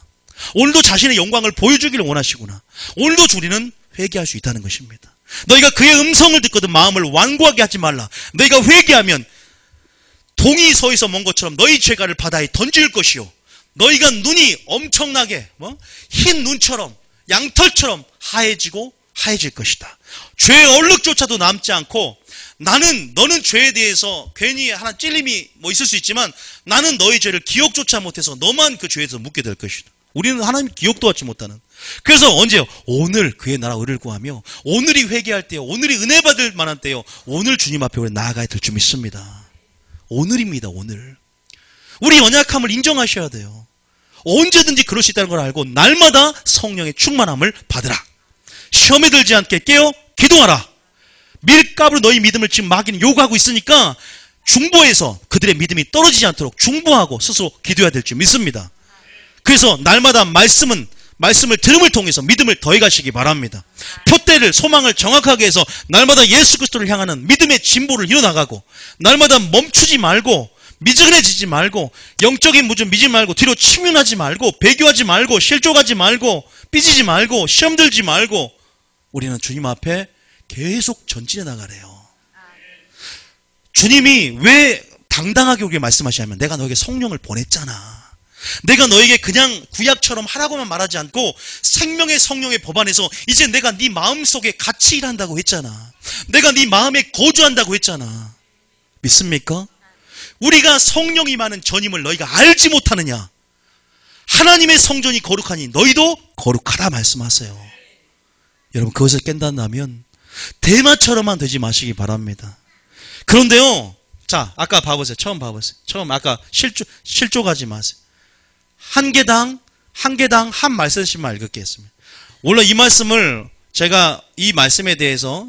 오늘도 자신의 영광을 보여주기를 원하시구나. 오늘도 우리는 회개할 수 있다는 것입니다. 너희가 그의 음성을 듣거든 마음을 완고하게 하지 말라. 너희가 회개하면 동이 서에서 먼 것처럼 너희 죄가를 바다에 던질 것이요. 너희가 눈이 엄청나게 흰 눈처럼 양털처럼 하얘질 것이다. 죄의 얼룩조차도 남지 않고 너는 죄에 대해서 괜히 하나 찔림이 있을 수 있지만 나는 너의 죄를 기억조차 못해서 너만 그 죄에서 묻게 될 것이다. 우리는 하나님 기억도 하지 못하는. 그래서 언제요? 오늘 그의 나라 의를 구하며 오늘이 회개할 때요. 오늘이 은혜 받을 만한 때요. 오늘 주님 앞에 우리 나아가야 될 줄 믿습니다. 오늘입니다. 오늘. 우리 연약함을 인정하셔야 돼요. 언제든지 그럴 수 있다는 걸 알고 날마다 성령의 충만함을 받으라. 시험에 들지 않게 깨어 기도하라. 밀가루로 너희 믿음을 지금 마귀는 요구하고 있으니까 중보해서 그들의 믿음이 떨어지지 않도록 중보하고 스스로 기도해야 될 줄 믿습니다. 그래서 날마다 말씀을 들음을 통해서 믿음을 더해가시기 바랍니다. 표대를 소망을 정확하게 해서 날마다 예수 그리스도를 향하는 믿음의 진보를 이뤄나가고 날마다 멈추지 말고 미지근해지지 말고 영적인 무좀 미지 말고 뒤로 침륜하지 말고 배교하지 말고 실족하지 말고 삐지지 말고 시험 들지 말고 우리는 주님 앞에 계속 전진해 나가래요. 주님이 왜 당당하게 우리에게 말씀하시냐면 내가 너에게 성령을 보냈잖아. 내가 너에게 그냥 구약처럼 하라고만 말하지 않고 생명의 성령의 법 안에서 이제 내가 네 마음속에 같이 일한다고 했잖아. 내가 네 마음에 거주한다고 했잖아. 믿습니까? 우리가 성령이 많은 전임을 너희가 알지 못하느냐? 하나님의 성전이 거룩하니 너희도 거룩하다 말씀하세요. 여러분, 그것을 깬다면 대마처럼만 되지 마시기 바랍니다. 그런데요, 자, 아까 봐보세요. 처음 봐보세요. 처음 아까 실조 가지 마세요. 한 개당 한 말씀씩만 읽겠습니다. 원래 이 말씀을 제가 이 말씀에 대해서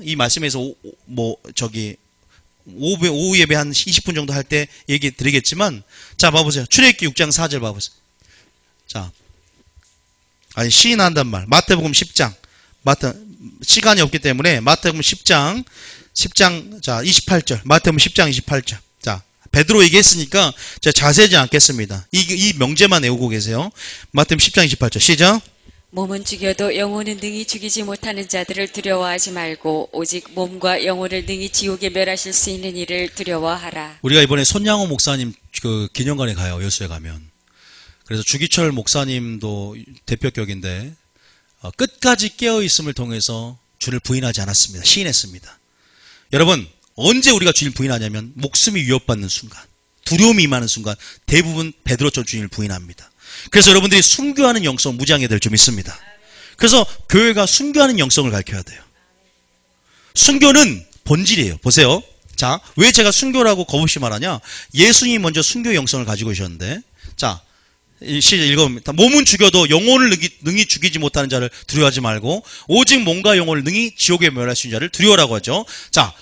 오후 예배 한 20분 정도 할 때 얘기 드리겠지만, 자, 봐보세요. 출애굽기 6장 4절 봐보세요. 자, 아니, 시인한단 말. 마태복음 10장. 시간이 없기 때문에 마태복음 10장, 자, 28절. 마태복음 10장 28절. 자, 베드로 얘기했으니까 제가 자세하지 않겠습니다. 이 명제만 외우고 계세요. 마태복음 10장 28절. 시작. 몸은 죽여도 영혼은 능히 죽이지 못하는 자들을 두려워하지 말고 오직 몸과 영혼을 능히 지옥에 멸하실 수 있는 이를 두려워하라. 우리가 이번에 손양호 목사님 그 기념관에 가요. 여수에 가면. 그래서 주기철 목사님도 대표격인데 끝까지 깨어있음을 통해서 주를 부인하지 않았습니다. 시인했습니다. 여러분, 언제 우리가 주님을 부인하냐면 목숨이 위협받는 순간, 두려움이 임하는 순간 대부분 베드로처럼 주님을 부인합니다. 그래서 여러분들이 순교하는 영성 무장해야 될 줄 믿습니다. 그래서 교회가 순교하는 영성을 가르쳐야 돼요. 순교는 본질이에요. 보세요. 자, 왜 제가 순교라고 겁없이 말하냐? 예수님이 먼저 순교의 영성을 가지고 계셨는데, 자, 읽어봅니다. 몸은 죽여도 영혼을 능히 죽이지 못하는 자를 두려워하지 말고 오직 몸과 영혼을 능히 지옥에 멸할 수 있는 자를 두려워라고 하죠. 자,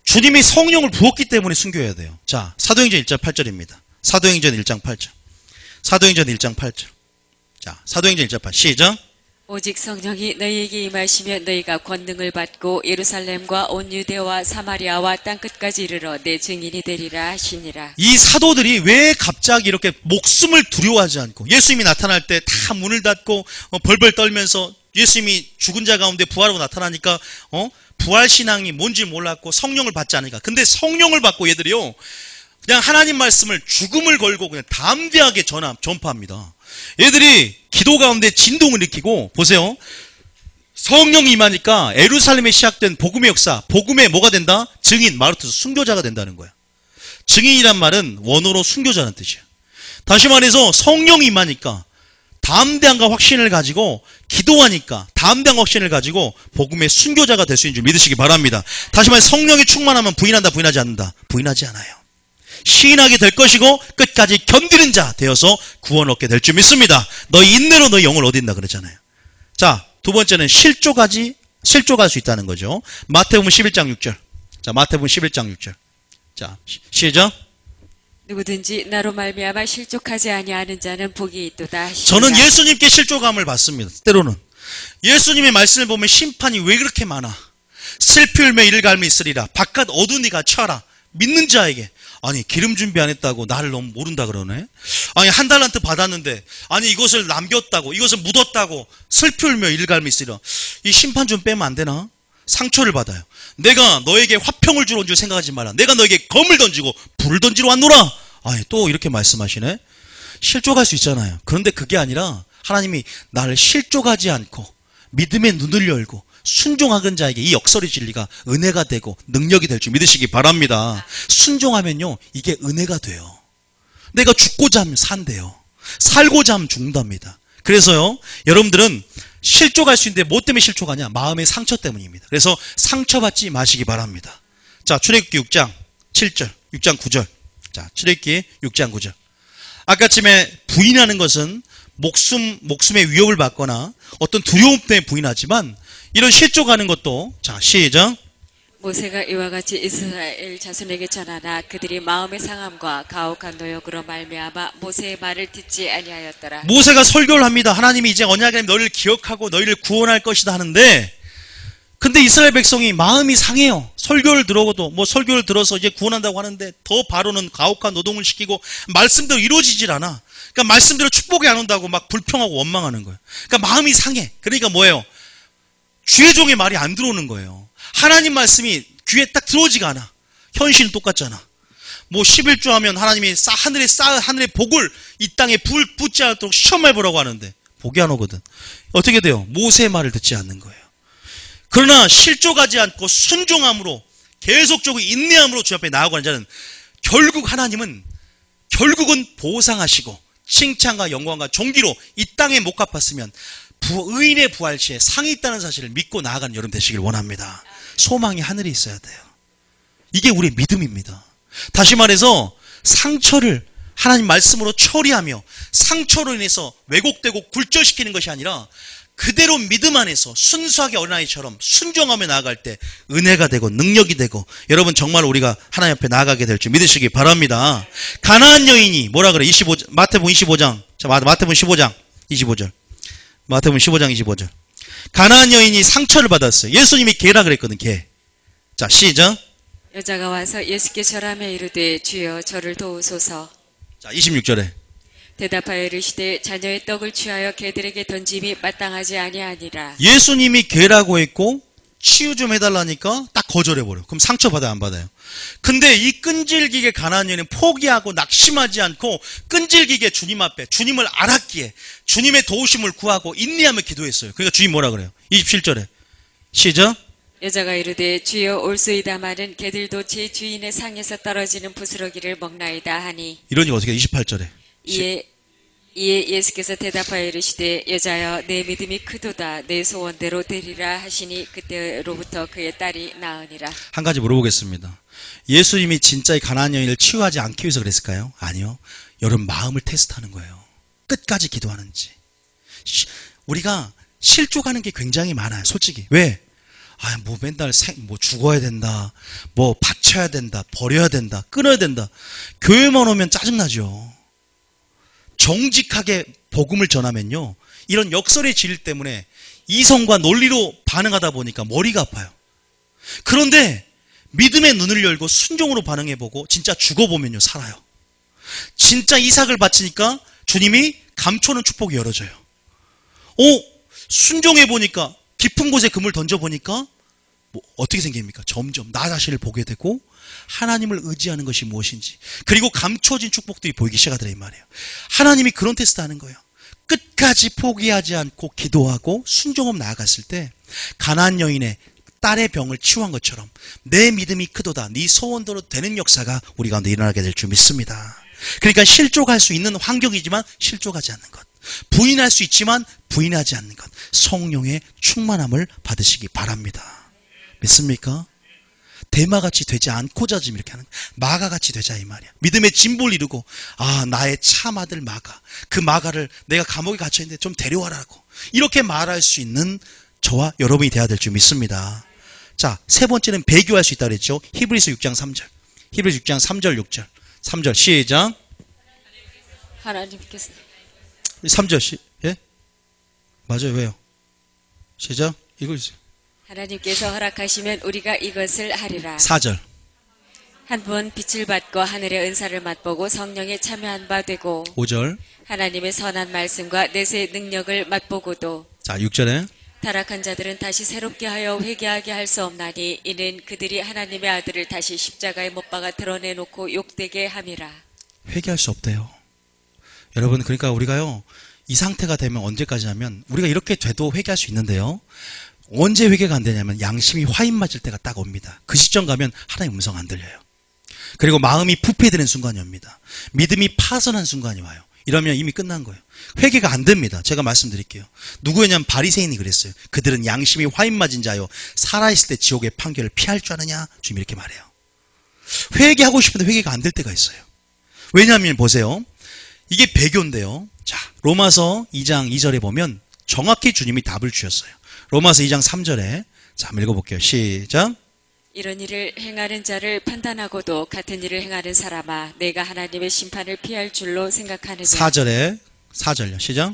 주님이 성령을 부었기 때문에 순교해야 돼요. 자, 사도행전 1장 8절입니다. 사도행전 1장 8절. 사도행전 1장 8절. 자, 사도행전 1장 8절. 시작. 오직 성령이 너희에게 임하시면 너희가 권능을 받고 예루살렘과 온 유대와 사마리아와 땅끝까지 이르러 내 증인이 되리라 하시니라. 이 사도들이 왜 갑자기 이렇게 목숨을 두려워하지 않고 예수님이 나타날 때 다 문을 닫고 벌벌 떨면서 예수님이 죽은 자 가운데 부활하고 나타나니까 부활신앙이 뭔지 몰랐고 성령을 받지 않으니까. 근데 성령을 받고 얘들이요, 그냥 하나님 말씀을 죽음을 걸고 그냥 담대하게 전파합니다. 얘들이 기도 가운데 진동을 일으키고, 보세요. 성령이 임하니까 예루살렘에 시작된 복음의 역사, 복음의 뭐가 된다? 증인, 말로 뜻 순교자가 된다는 거야. 증인이란 말은 원어로 순교자라는 뜻이야. 다시 말해서 성령이 임하니까 담대함과 확신을 가지고 기도하니까 담대함과 확신을 가지고 복음의 순교자가 될 수 있는 줄 믿으시기 바랍니다. 다시 말해 성령이 충만하면 부인한다, 부인하지 않는다? 부인하지 않아요. 시인하게 될 것이고 끝까지 견디는 자 되어서 구원 얻게 될 줄 믿습니다. 너희 인내로 너희 영을 얻인다 그랬잖아요. 자, 두 번째는 실족할 수 있다는 거죠. 마태복음 11장 6절. 자, 마태복음 11장 6절. 자, 시작. 누구든지 나로 말미암아 실족하지 아니하는 자는 복이 있도다. 저는 예수님께 실족함을 받습니다. 때로는 예수님의 말씀을 보면 심판이 왜 그렇게 많아? 슬피 울며 이를 갈미 있으리라. 바깥 어두운 이가 쳐라. 믿는 자에게. 아니, 기름 준비 안 했다고 나를 너무 모른다 그러네. 아니, 한 달란트 받았는데, 아니, 이것을 남겼다고, 이것을 묻었다고 슬피 울며 이를 갈미 있으리라. 이 심판 좀 빼면 안 되나? 상처를 받아요. 내가 너에게 화평을 주러 온 줄 생각하지 마라. 내가 너에게 검을 던지고 불을 던지러 왔노라. 아니, 또 이렇게 말씀하시네. 실족할 수 있잖아요. 그런데 그게 아니라 하나님이 나를 실족하지 않고 믿음의 눈을 열고 순종하는 자에게 이 역설의 진리가 은혜가 되고 능력이 될 줄 믿으시기 바랍니다. 순종하면요, 이게 은혜가 돼요. 내가 죽고자 하면 산대요. 살고자 하면 죽는답니다. 그래서요, 여러분들은 실족할 수 있는데 뭐 때문에 실족하냐? 마음의 상처 때문입니다. 그래서 상처받지 마시기 바랍니다. 자, 출애굽기 6장 7절, 6장 9절. 자, 출애굽기 6장 9절. 아까쯤에 부인하는 것은 목숨의 위협을 받거나 어떤 두려움 때문에 부인하지만 이런 실족하는 것도, 자, 시작. 모세가 이와 같이 이스라엘 자손에게 전하나 그들이 마음의 상함과 가혹한 노역으로 말미암아 모세의 말을 듣지 아니하였더라. 모세가 설교를 합니다. 하나님이 이제 언약에 너희를 기억하고 너희를 구원할 것이다 하는데, 근데 이스라엘 백성이 마음이 상해요. 설교를 설교를 들어서 이제 구원한다고 하는데 더 바로는 가혹한 노동을 시키고 말씀대로 이루어지질 않아. 그러니까 말씀대로 축복이 안 온다고 막 불평하고 원망하는 거예요. 그러니까 마음이 상해. 그러니까 뭐예요? 주의 종의 말이 안 들어오는 거예요. 하나님 말씀이 귀에 딱 들어오지가 않아. 현실은 똑같잖아. 뭐 11조 하면 하나님이 하늘의 복을 이 땅에 불 붙지 않도록 시험해 보라고 하는데 복이 안 오거든. 어떻게 돼요? 모세의 말을 듣지 않는 거예요. 그러나 실족하지 않고 순종함으로 계속적으로 인내함으로 주 앞에 나아가는 자는 결국은 보상하시고 칭찬과 영광과 존귀로 이 땅에 못 갚았으면 의인의 부활 시에 상이 있다는 사실을 믿고 나아가는 여러분 되시길 원합니다. 소망이 하늘에 있어야 돼요. 이게 우리의 믿음입니다. 다시 말해서 상처를 하나님 말씀으로 처리하며 상처로 인해서 왜곡되고 굴절시키는 것이 아니라 그대로 믿음 안에서 순수하게 어린아이처럼 순종하며 나아갈 때 은혜가 되고 능력이 되고 여러분 정말 우리가 하나님 앞에 나아가게 될 줄 믿으시기 바랍니다. 가나안 여인이 뭐라 그래? 마태복음 25장. 자, 마태복음 15장 25절. 마태복음 15장 25절. 가나안 여인이 상처를 받았어요. 예수님이 개라 그랬거든, 개. 자, 시작. 여자가 와서 예수께 절하며 이르되 주여 저를 도우소서. 자, 26절에. 대답하여 이르시되 자녀의 떡을 취하여 개들에게 던짐이 마땅하지 아니하니라. 예수님이 개라고 했고 치유 좀 해달라니까 딱 거절해버려. 그럼 상처받아요, 안 받아요? 근데 이 끈질기게 가나안 여인은 포기하고 낙심하지 않고 끈질기게 주님 앞에 주님을 알았기에 주님의 도우심을 구하고 인내하며 기도했어요. 그러니까 주님 뭐라 그래요? 27절에 시작. 여자가 이르되 주여 올소이다마는 개들도 제 주인의 상에서 떨어지는 부스러기를 먹나이다 하니. 이러니까 어떻게 28절에 이에 예수께서 대답하여 이르시되 여자여 내 믿음이 크도다 내 소원대로 되리라 하시니 그때로부터 그의 딸이 나으니라. 한 가지 물어보겠습니다. 예수님이 진짜 이 가나안 여인을 치유하지 않기 위해서 그랬을까요? 아니요. 여러분 마음을 테스트하는 거예요. 끝까지 기도하는지. 우리가 실족하는 게 굉장히 많아요. 솔직히. 왜? 뭐 맨날 뭐 죽어야 된다. 뭐 바쳐야 된다. 버려야 된다. 끊어야 된다. 교회만 오면 짜증나죠. 정직하게 복음을 전하면요. 이런 역설의 진리 때문에 이성과 논리로 반응하다 보니까 머리가 아파요. 그런데 믿음의 눈을 열고 순종으로 반응해보고 진짜 죽어보면요. 살아요. 진짜 이삭을 바치니까 주님이 감춰놓은 축복이 열어져요. 순종해보니까 깊은 곳에 금을 던져보니까 뭐 어떻게 생깁니까? 점점 나 자신을 보게 되고 하나님을 의지하는 것이 무엇인지 그리고 감춰진 축복들이 보이기 시작하더라 이 말이에요. 하나님이 그런 테스트 하는 거예요. 끝까지 포기하지 않고 기도하고 순종하며 나아갔을 때 가나안 여인의 딸의 병을 치유한 것처럼 내 믿음이 크도다 네 소원대로 되는 역사가 우리 가운데 일어나게 될 줄 믿습니다. 그러니까 실족할 수 있는 환경이지만 실족하지 않는 것, 부인할 수 있지만 부인하지 않는 것, 성령의 충만함을 받으시기 바랍니다. 믿습니까? 대마같이 되지 않고자 지금 이렇게 하는 거야. 마가같이 되자 이 말이야. 믿음의 진보를 이루고 나의 참아들 마가, 그 마가를 내가 감옥에 갇혀있는데 좀 데려와라고 이렇게 말할 수 있는 저와 여러분이 돼야 될 줄 믿습니다. 자, 세 번째는 배교할 수 있다고 그랬죠. 히브리서 6장 3절. 히브리서 6장 3절 6절. 3절 시작. 하나님께서 3절 예? 맞아요. 왜요? 시작. 읽어주세요. 하나님께서 허락하시면 우리가 이것을 하리라. 4절. 한 번 빛을 받고 하늘의 은사를 맛보고 성령에 참여한 바 되고 5절. 하나님의 선한 말씀과 내세의 능력을 맛보고도 자, 6절에 타락한 자들은 다시 새롭게 하여 회개하게 할 수 없나니 이는 그들이 하나님의 아들을 다시 십자가에 못 박아 드러내놓고 욕되게 함이라. 회개할 수 없대요. 여러분, 그러니까 우리가요, 이 상태가 되면 언제까지 하면 우리가 이렇게 돼도 회개할 수 있는데요. 언제 회개가 안 되냐면 양심이 화인 맞을 때가 딱 옵니다. 그 시점 가면 하나님 음성 안 들려요. 그리고 마음이 부패되는 순간이 옵니다. 믿음이 파선한 순간이 와요. 이러면 이미 끝난 거예요. 회개가 안 됩니다. 제가 말씀드릴게요. 누구였냐면 바리새인이 그랬어요. 그들은 양심이 화인 맞은 자요 살아있을 때 지옥의 판결을 피할 줄 아느냐? 주님 이렇게 말해요. 회개하고 싶은데 회개가 안 될 때가 있어요. 왜냐하면 보세요. 이게 배교인데요. 자, 로마서 2장 2절에 보면 정확히 주님이 답을 주셨어요. 로마서 2장 3절에 자, 한번 읽어볼게요. 시작. 이런 일을 행하는 자를 판단하고도 같은 일을 행하는 사람아 내가 하나님의 심판을 피할 줄로 생각하느냐. 4절요. 시작.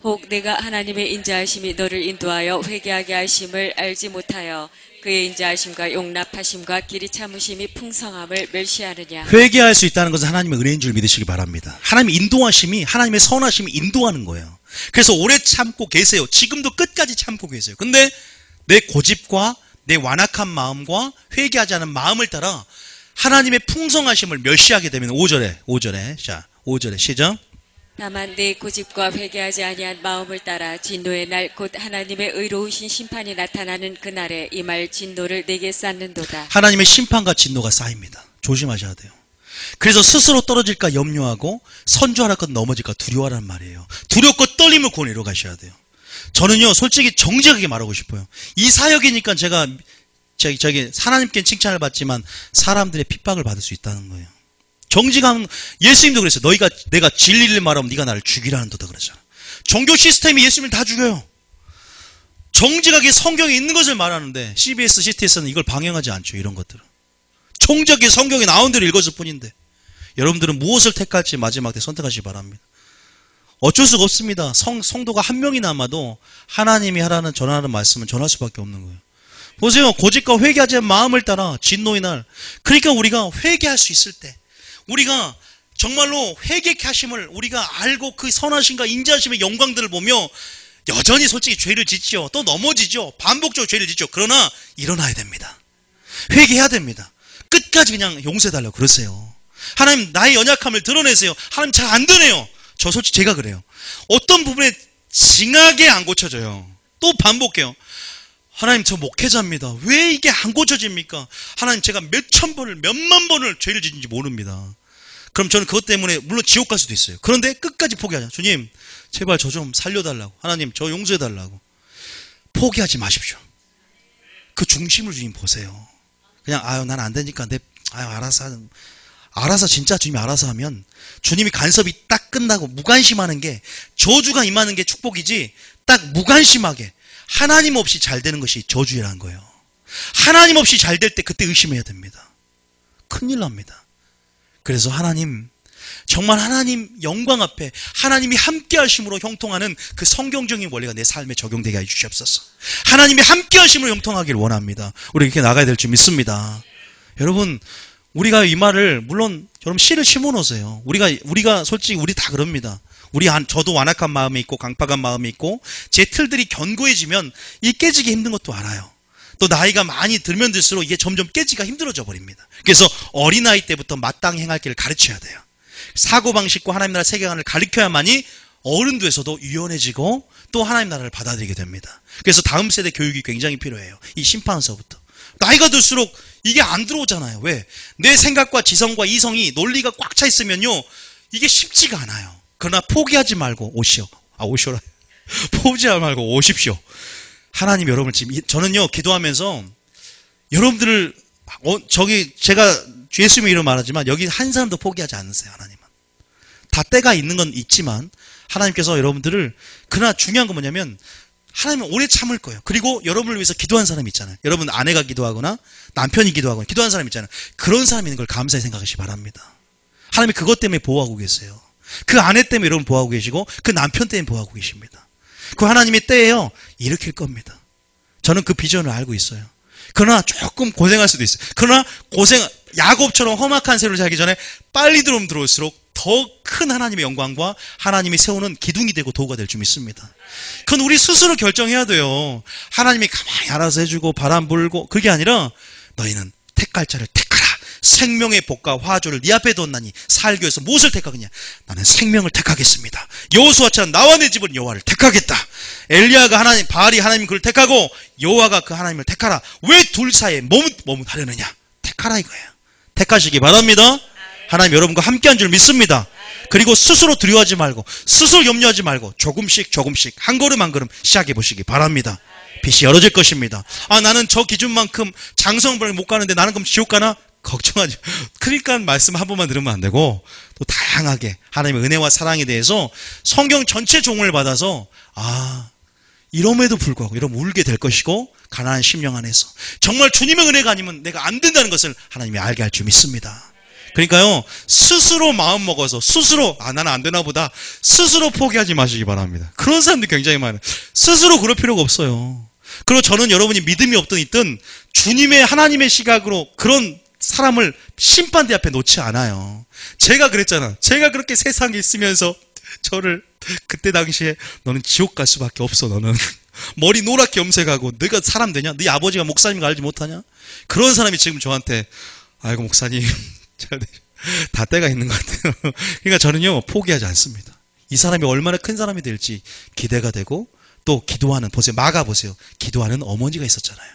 혹 내가 하나님의 인자하심이 너를 인도하여 회개하게 하심을 알지 못하여 그의 인자하심과 용납하심과 길이 참으심이 풍성함을 멸시하느냐. 회개할 수 있다는 것은 하나님의 은혜인 줄 믿으시기 바랍니다. 하나님의 인도하심이 하나님의 선하심이 인도하는 거예요. 그래서 오래 참고 계세요. 지금도 끝까지 참고 계세요. 근데 내 고집과 내 완악한 마음과 회개하지 않은 마음을 따라 하나님의 풍성하심을 멸시하게 되면 5절에 자 5절에 시작. 다만 내 고집과 회개하지 아니한 마음을 따라 진노의 날 곧 하나님의 의로우신 심판이 나타나는 그날에 이 말 진노를 내게 쌓는도다. 하나님의 심판과 진노가 쌓입니다. 조심하셔야 돼요. 그래서 스스로 떨어질까 염려하고 선조하라 것 넘어질까 두려워하란 말이에요. 두렵고 떨림을 고내로 가셔야 돼요. 저는요 솔직히 정직하게 말하고 싶어요. 이 사역이니까 제가 저기 하나님께 칭찬을 받지만 사람들의 핍박을 받을 수 있다는 거예요. 정직한 예수님도 그랬어요. 내가 진리를 말하면 네가 나를 죽이라는 도다 그러잖아. 종교 시스템이 예수님을 다 죽여요. 정직하게 성경에 있는 것을 말하는데 CBS, CTS는 이걸 방영하지 않죠. 이런 것들은. 정직하게 성경에 나온 대로 읽었을 뿐인데 여러분들은 무엇을 택할지 마지막 때 선택하시기 바랍니다. 어쩔 수가 없습니다. 성도가 한 명이 남아도 하나님이 하라는 전하는 말씀은 전할 수밖에 없는 거예요. 보세요. 고집과 회개하지 않은 마음을 따라 진노의 날. 그러니까 우리가 회개할 수 있을 때 우리가 정말로 회개케 하심을 우리가 알고 그 선하심과 인자하심의 영광들을 보며 여전히 솔직히 죄를 짓죠. 또 넘어지죠. 반복적으로 죄를 짓죠. 그러나 일어나야 됩니다. 회개해야 됩니다. 끝까지 그냥 용서해달라고 그러세요. 하나님 나의 연약함을 드러내세요. 하나님 잘 안 되네요. 저 솔직히 제가 그래요. 어떤 부분에 징하게 안 고쳐져요. 또 반복해요. 하나님 저 목회자입니다. 왜 이게 안 고쳐집니까? 하나님 제가 몇천 번을 몇만 번을 죄를 짓는지 모릅니다. 그럼 저는 그것 때문에 물론 지옥 갈 수도 있어요. 그런데 끝까지 포기하자. 주님 제발 저 좀 살려달라고. 하나님 저 용서해달라고. 포기하지 마십시오. 그 중심을 주님 보세요. 그냥 난 안 되니까 알아서 진짜 주님이 알아서 하면 주님이 간섭이 딱 끝나고 무관심하는 게 저주가 임하는 게 축복이지 딱 무관심하게 하나님 없이 잘 되는 것이 저주라는 거예요. 하나님 없이 잘 될 때 그때 의심해야 됩니다. 큰일 납니다. 그래서 하나님 정말 하나님 영광 앞에 하나님이 함께 하심으로 형통하는 그 성경적인 원리가 내 삶에 적용되게 해주시옵소서. 하나님이 함께 하심으로 형통하기를 원합니다. 우리 이렇게 나가야 될 줄 믿습니다. 여러분 우리가 이 말을 물론 여러분 씨를 심어놓으세요. 우리가 솔직히 우리 다 그럽니다. 저도 완악한 마음이 있고 강팍한 마음이 있고 제 틀들이 견고해지면 이 깨지기 힘든 것도 알아요. 또 나이가 많이 들면 들수록 이게 점점 깨지기가 힘들어져 버립니다. 그래서 어린아이 때부터 마땅히 행할 길을 가르쳐야 돼요. 사고방식과 하나님 나라 세계관을 가르쳐야만이 어른돼서도 유연해지고 또 하나님 나라를 받아들이게 됩니다. 그래서 다음 세대 교육이 굉장히 필요해요. 이 심판서부터. 나이가 들수록 이게 안 들어오잖아요. 왜? 내 생각과 지성과 이성이 논리가 꽉 차 있으면요 이게 쉽지가 않아요. 그러나 포기하지 말고 오시오라. 포기하지 말고 오십시오. 하나님 여러분을 지금 저는요 기도하면서 여러분들을 제가 예수님의 이름 말하지만 여기 한 사람도 포기하지 않으세요. 하나님은 다 때가 있는 건 있지만 하나님께서 여러분들을 그러나 중요한 건 뭐냐면 하나님은 오래 참을 거예요. 그리고 여러분을 위해서 기도한 사람이 있잖아요. 여러분 아내가 기도하거나 남편이 기도하거나 기도한 사람이 있잖아요. 그런 사람이 있는 걸 감사히 생각하시기 바랍니다. 하나님이 그것 때문에 보호하고 계세요. 그 아내 때문에 여러분 보호하고 계시고 그 남편 때문에 보호하고 계십니다. 그 하나님의 때에요 일으킬 겁니다. 저는 그 비전을 알고 있어요. 그러나 조금 고생할 수도 있어요. 그러나 야곱처럼 험악한 세월을 살기 전에 빨리 들어올수록 더 큰 하나님의 영광과 하나님이 세우는 기둥이 되고 도구가 될 줄 믿습니다. 그건 우리 스스로 결정해야 돼요. 하나님이 가만히 알아서 해주고 바람 불고 그게 아니라 너희는 택할 자를 택하라. 생명의 복과 화조를 네 앞에 뒀나니 살기 위해서 무엇을 택하겠냐? 나는 생명을 택하겠습니다. 여호수아처럼 나와 내 집은 여호와를 택하겠다. 엘리야가 바알이 하나님 그를 택하고 여호와가 그 하나님을 택하라. 왜 둘 사이에 머뭇하려느냐? 택하라 이거예요. 택하시기 바랍니다. 하나님 여러분과 함께한 줄 믿습니다. 그리고 스스로 두려워하지 말고 스스로 염려하지 말고 조금씩 한 걸음 한 걸음 시작해 보시기 바랍니다. 빛이 열어질 것입니다. 나는 저 기준만큼 장성불에 못 가는데 나는 그럼 지옥 가나? 걱정하지. 그러니까 말씀 한 번만 들으면 안 되고 또 다양하게 하나님의 은혜와 사랑에 대해서 성경 전체 종을 받아서 이럼에도 불구하고 이러면 울게 될 것이고 가난한 심령 안에서 정말 주님의 은혜가 아니면 내가 안 된다는 것을 하나님이 알게 할 줄 믿습니다. 그러니까요 스스로 마음 먹어서 스스로 나는 안 되나 보다 스스로 포기하지 마시기 바랍니다. 그런 사람들 굉장히 많아요. 스스로 그럴 필요가 없어요. 그리고 저는 여러분이 믿음이 없든 있든 주님의 하나님의 시각으로 그런 사람을 심판대 앞에 놓지 않아요. 제가 그랬잖아. 제가 그렇게 세상에 있으면서 저를 그때 당시에 너는 지옥 갈 수밖에 없어. 너는 머리 노랗게 염색하고 네가 사람 되냐? 네 아버지가 목사님인 거 알지 못하냐? 그런 사람이 지금 저한테 아이고, 목사님. 다 때가 있는 것 같아요. 그러니까 저는요, 포기하지 않습니다. 이 사람이 얼마나 큰 사람이 될지 기대가 되고, 또 기도하는, 보세요. 마가 보세요. 기도하는 어머니가 있었잖아요.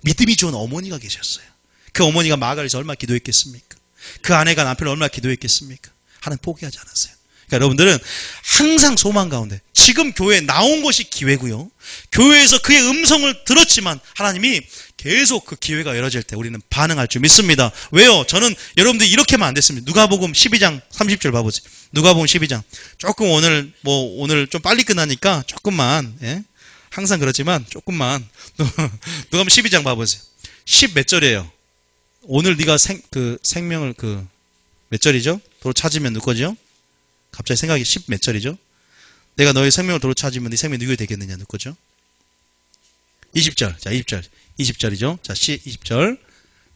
믿음이 좋은 어머니가 계셨어요. 그 어머니가 마가를 위해서 얼마나 기도했겠습니까? 그 아내가 남편을 얼마나 기도했겠습니까? 하나님 포기하지 않았어요. 그러니까 여러분들은 항상 소망 가운데, 지금 교회에 나온 것이 기회고요. 교회에서 그의 음성을 들었지만 하나님이 계속 그 기회가 열어질 때 우리는 반응할 줄 믿습니다. 왜요? 저는 여러분들이 이렇게 하면 안 됐습니다. 누가복음 12장 30절 봐보세요. 누가복음 12장. 조금 오늘 좀 빨리 끝나니까 조금만, 예? 항상 그렇지만 조금만. 누가복음 12장 봐보세요. 10 몇 절이에요? 오늘 네가 생명을 몇 절이죠? 도로 찾으면 누구 거죠? 갑자기 생각이 10 몇 절이죠? 내가 너의 생명을 도로 찾으면 네 생명이 누구가 되겠느냐, 누구 거죠? 20절. 자, 20절. 20절이죠? 자, 20절.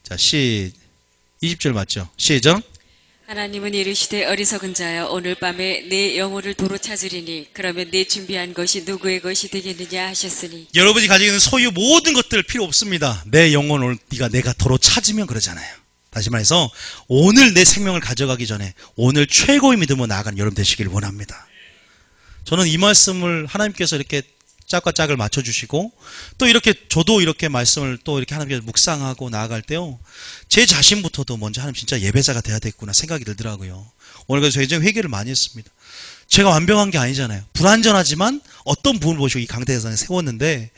자, 20절 맞죠? 시작. 하나님은 이르시되 어리석은 자여 오늘 밤에 내 영혼을 도로 찾으리니 그러면 내 준비한 것이 누구의 것이 되겠느냐 하셨으니. 여러분이 가지고 있는 소유 모든 것들 필요 없습니다. 내 영혼을 내가 도로 찾으면 그러잖아요. 다시 말해서 오늘 내 생명을 가져가기 전에 오늘 최고의 믿음으로 나아가는 여러분 되시길 원합니다. 저는 이 말씀을 하나님께서 이렇게 짝과 짝을 맞춰주시고 또 이렇게 저도 이렇게 말씀을 또 이렇게 하나님께서 묵상하고 나아갈 때요, 제 자신부터도 먼저 하나님 진짜 예배자가 돼야 되겠구나 생각이 들더라고요. 오늘 그래서 굉장히 회개를 많이 했습니다. 제가 완벽한 게 아니잖아요. 불완전하지만 어떤 부분을 보시고 이 강대상에 세웠는데,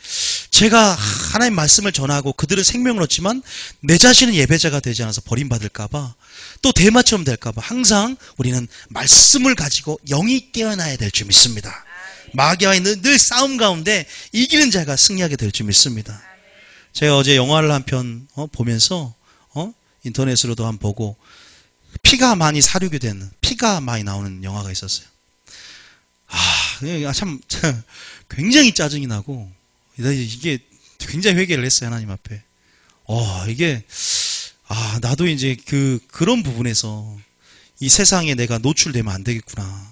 제가 하나님 말씀을 전하고 그들은 생명을 얻지만 내 자신은 예배자가 되지 않아서 버림받을까봐, 또 대마처럼 될까봐 항상 우리는 말씀을 가지고 영이 깨어나야 될 줄 믿습니다. 마귀와의 늘 싸움 가운데 이기는 자가 승리하게 될 줄 믿습니다. 제가 어제 영화를 한 편 보면서 인터넷으로도 한번 보고 피가 많이 사륙이 되는, 피가 많이 나오는 영화가 있었어요. 참 굉장히 짜증이 나고 이게 굉장히 회개를 했어요, 하나님 앞에. 나도 이제 그런 부분에서 이 세상에 내가 노출되면 안 되겠구나.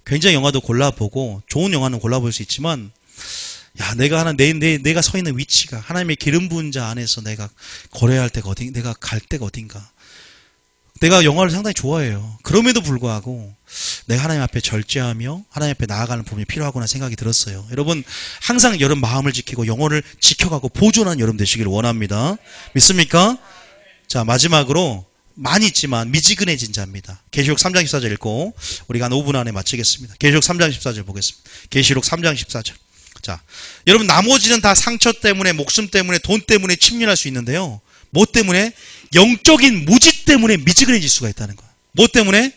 굉장히 영화도 골라보고 좋은 영화는 골라볼 수 있지만, 내가 서 있는 위치가 하나님의 기름 부은 자 안에서 내가 거래할 때가 내가 갈 때가 어딘가. 내가 영화를 상당히 좋아해요. 그럼에도 불구하고 내가 하나님 앞에 절제하며 하나님 앞에 나아가는 부분이 필요하구나 생각이 들었어요. 여러분, 항상 여러분 마음을 지키고 영혼을 지켜가고 보존하는 여러분 되시기를 원합니다. 믿습니까? 자, 마지막으로 많이 있지만 미지근해진 자입니다. 계시록 3장 14절 읽고 우리가 한 5분 안에 마치겠습니다. 계시록 3장 14절 보겠습니다. 계시록 3장 14절. 자, 여러분, 나머지는 다 상처 때문에, 목숨 때문에, 돈 때문에 침륜할 수 있는데요, 뭐 때문에? 영적인 무지 때문에 미지근해질 수가 있다는 거야. 뭐 때문에?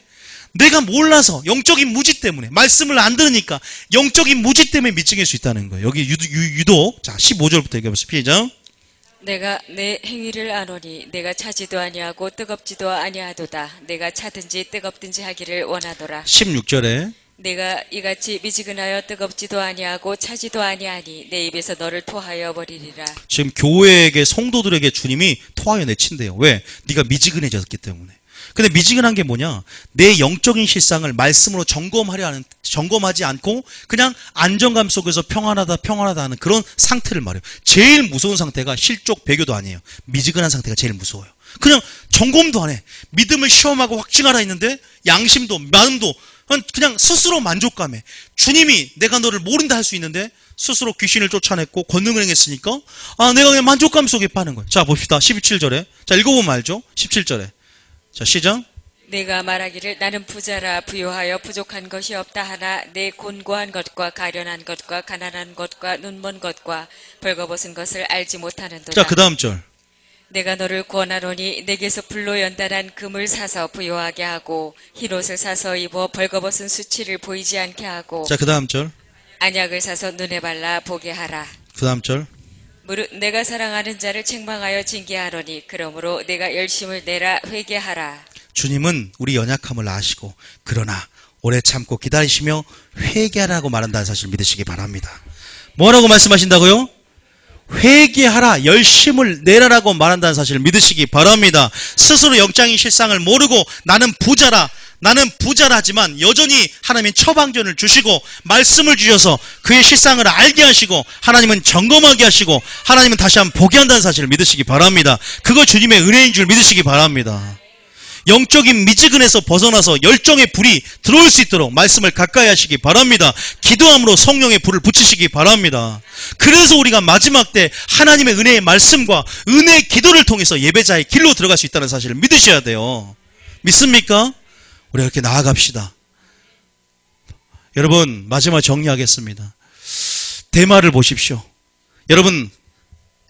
내가 몰라서, 영적인 무지 때문에, 말씀을 안 들으니까 영적인 무지 때문에 미지근해질 수 있다는 거예요. 여기 유독. 자, 15절부터 얘기해보세요. 시작. 내가 내 행위를 아노니 내가 차지도 아니하고 뜨겁지도 아니하도다. 내가 차든지 뜨겁든지 하기를 원하노라. 16절에 내가 이같이 미지근하여 뜨겁지도 아니하고 차지도 아니하니 내 입에서 너를 토하여 버리리라. 지금 교회에게, 성도들에게 주님이 토하여 내친대요. 왜? 네가 미지근해졌기 때문에. 근데 미지근한 게 뭐냐? 내 영적인 실상을 말씀으로 점검하지 않고 그냥 안정감 속에서 평안하다 하는 그런 상태를 말해요. 제일 무서운 상태가 실족 배교도 아니에요. 미지근한 상태가 제일 무서워요. 그냥 점검도 안 해. 믿음을 시험하고 확증하라 했는데 양심도 마음도 그냥 스스로 만족감에, 주님이 내가 너를 모른다 할 수 있는데 스스로 귀신을 쫓아냈고 권능을 행했으니까 내가 그냥 만족감 속에 빠는 거예요. 자, 봅시다. 17절에. 자, 읽어보면 알죠? 17절에. 자, 시작. 내가 말하기를 나는 부자라 부요하여 부족한 것이 없다 하나 내 곤고한 것과 가련한 것과 가난한 것과 눈먼 것과 벌거벗은 것을 알지 못하는도다. 자, 그 다음 절. 내가 너를 권하노니 내게서 불로 연단한 금을 사서 부요하게 하고 흰옷을 사서 입어 벌거벗은 수치를 보이지 않게 하고, 자, 그 다음 절. 안약을 사서 눈에 발라 보게 하라. 그 다음 절. 무릇 내가 사랑하는 자를 책망하여 징계하노니 그러므로 내가 열심을 내라 회개하라. 주님은 우리 연약함을 아시고 그러나 오래 참고 기다리시며 회개하라고 말한다는 사실을 믿으시기 바랍니다. 뭐라고 말씀하신다고요? 회개하라, 열심을 내라라고 말한다는 사실을 믿으시기 바랍니다. 스스로 영적인 실상을 모르고 나는 부자라, 나는 부자라지만 여전히 하나님은 처방전을 주시고 말씀을 주셔서 그의 실상을 알게 하시고 하나님은 점검하게 하시고 하나님은 다시 한번 보게 한다는 사실을 믿으시기 바랍니다. 그거 주님의 은혜인 줄 믿으시기 바랍니다. 영적인 미지근에서 벗어나서 열정의 불이 들어올 수 있도록 말씀을 가까이 하시기 바랍니다. 기도함으로 성령의 불을 붙이시기 바랍니다. 그래서 우리가 마지막 때 하나님의 은혜의 말씀과 은혜의 기도를 통해서 예배자의 길로 들어갈 수 있다는 사실을 믿으셔야 돼요. 믿습니까? 우리가 이렇게 나아갑시다. 여러분, 마지막 정리하겠습니다. 데마를 보십시오. 여러분,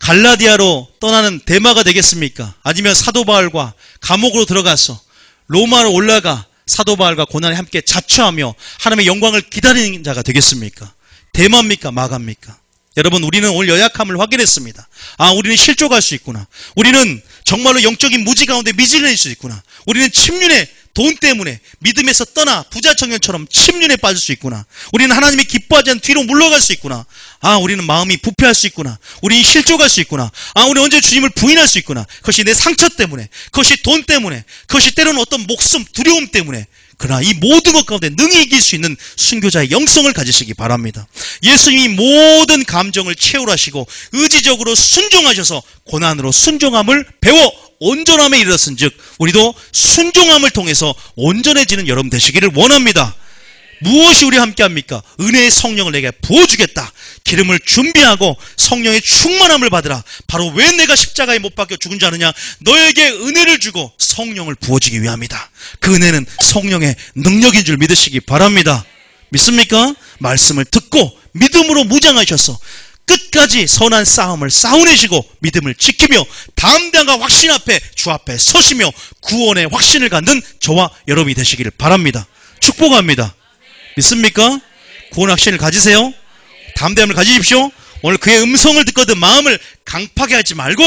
갈라디아로 떠나는 데마가 되겠습니까? 아니면 사도 바울과 감옥으로 들어가서 로마로 올라가 사도 바울과 고난에 함께 자처하며 하나님의 영광을 기다리는 자가 되겠습니까? 데마입니까? 마가입니까? 여러분, 우리는 오늘 연약함을 확인했습니다. 아, 우리는 실족할 수 있구나. 우리는 정말로 영적인 무지 가운데 미질릴 수 있구나. 우리는 침륜에, 돈 때문에 믿음에서 떠나 부자 청년처럼 침륜에 빠질 수 있구나. 우리는 하나님이 기뻐하지 않는 뒤로 물러갈 수 있구나. 아, 우리는 마음이 부패할 수 있구나. 우리는 실족할 수 있구나. 아, 우리는 언제 주님을 부인할 수 있구나. 그것이 내 상처 때문에, 그것이 돈 때문에, 그것이 때로는 어떤 목숨, 두려움 때문에. 그러나 이 모든 것 가운데 능히 이길 수 있는 순교자의 영성을 가지시기 바랍니다. 예수님이 모든 감정을 체울하시고 의지적으로 순종하셔서 고난으로 순종함을 배워 온전함에 이르렀은 즉 우리도 순종함을 통해서 온전해지는 여러분 되시기를 원합니다. 무엇이 우리 함께 합니까? 은혜의 성령을 내게 부어주겠다. 기름을 준비하고 성령의 충만함을 받으라. 바로 왜 내가 십자가에 못 박혀 죽은 줄 아느냐? 너에게 은혜를 주고 성령을 부어주기 위함이다. 그 은혜는 성령의 능력인 줄 믿으시기 바랍니다. 믿습니까? 말씀을 듣고 믿음으로 무장하셔서 끝까지 선한 싸움을 싸워내시고 믿음을 지키며 담대함과 확신 앞에 주 앞에 서시며 구원의 확신을 갖는 저와 여러분이 되시기를 바랍니다. 축복합니다. 믿습니까? 구원 확신을 가지세요. 담대함을 가지십시오. 오늘 그의 음성을 듣거든 마음을 강팍하게 하지 말고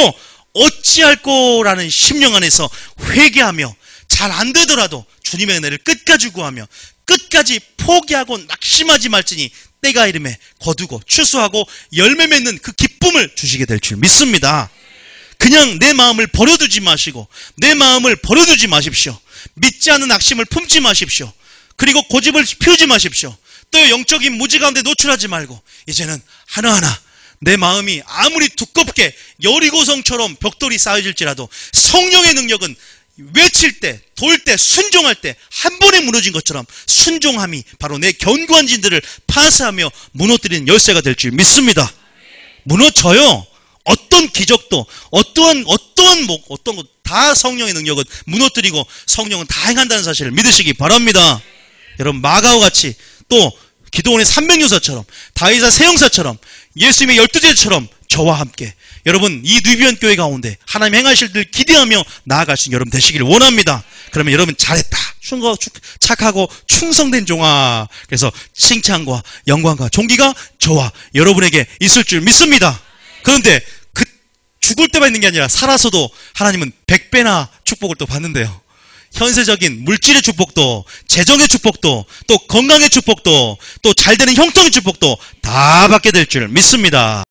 어찌할 거라는 심령 안에서 회개하며 잘 안 되더라도 주님의 은혜를 끝까지 구하며 끝까지 포기하고 낙심하지 말지니 때가 이름에 거두고 추수하고 열매 맺는 그 기쁨을 주시게 될 줄 믿습니다. 그냥 내 마음을 버려두지 마시고 내 마음을 버려두지 마십시오. 믿지 않는 낙심을 품지 마십시오. 그리고 고집을 피우지 마십시오. 또 영적인 무지 가운데 노출하지 말고 이제는 하나하나 내 마음이 아무리 두껍게 여리고성처럼 벽돌이 쌓여질지라도 성령의 능력은 외칠 때, 돌 때, 순종할 때 한 번에 무너진 것처럼 순종함이 바로 내 견고한 진들을 파쇄하며 무너뜨리는 열쇠가 될 줄 믿습니다. 무너져요. 어떤 기적도 어떤 것 다 성령의 능력은 무너뜨리고 성령은 다 행한다는 사실을 믿으시기 바랍니다. 여러분, 마가와 같이 또 기도원의 300요사처럼 다윗의 세형사처럼 예수님의 12제처럼 저와 함께 여러분 이 누비언 교회 가운데 하나님 행하실 들 기대하며 나아갈 수 있는 여러분 되시기를 원합니다. 그러면 여러분 잘했다, 착하고 충성된 종아, 그래서 칭찬과 영광과 존귀가 저와 여러분에게 있을 줄 믿습니다. 그런데 그 죽을 때만 있는 게 아니라 살아서도 하나님은 100배나 축복을 또 받는데요. 현세적인 물질의 축복도, 재정의 축복도, 또 건강의 축복도, 또 잘되는 형통의 축복도 다 받게 될 줄 믿습니다.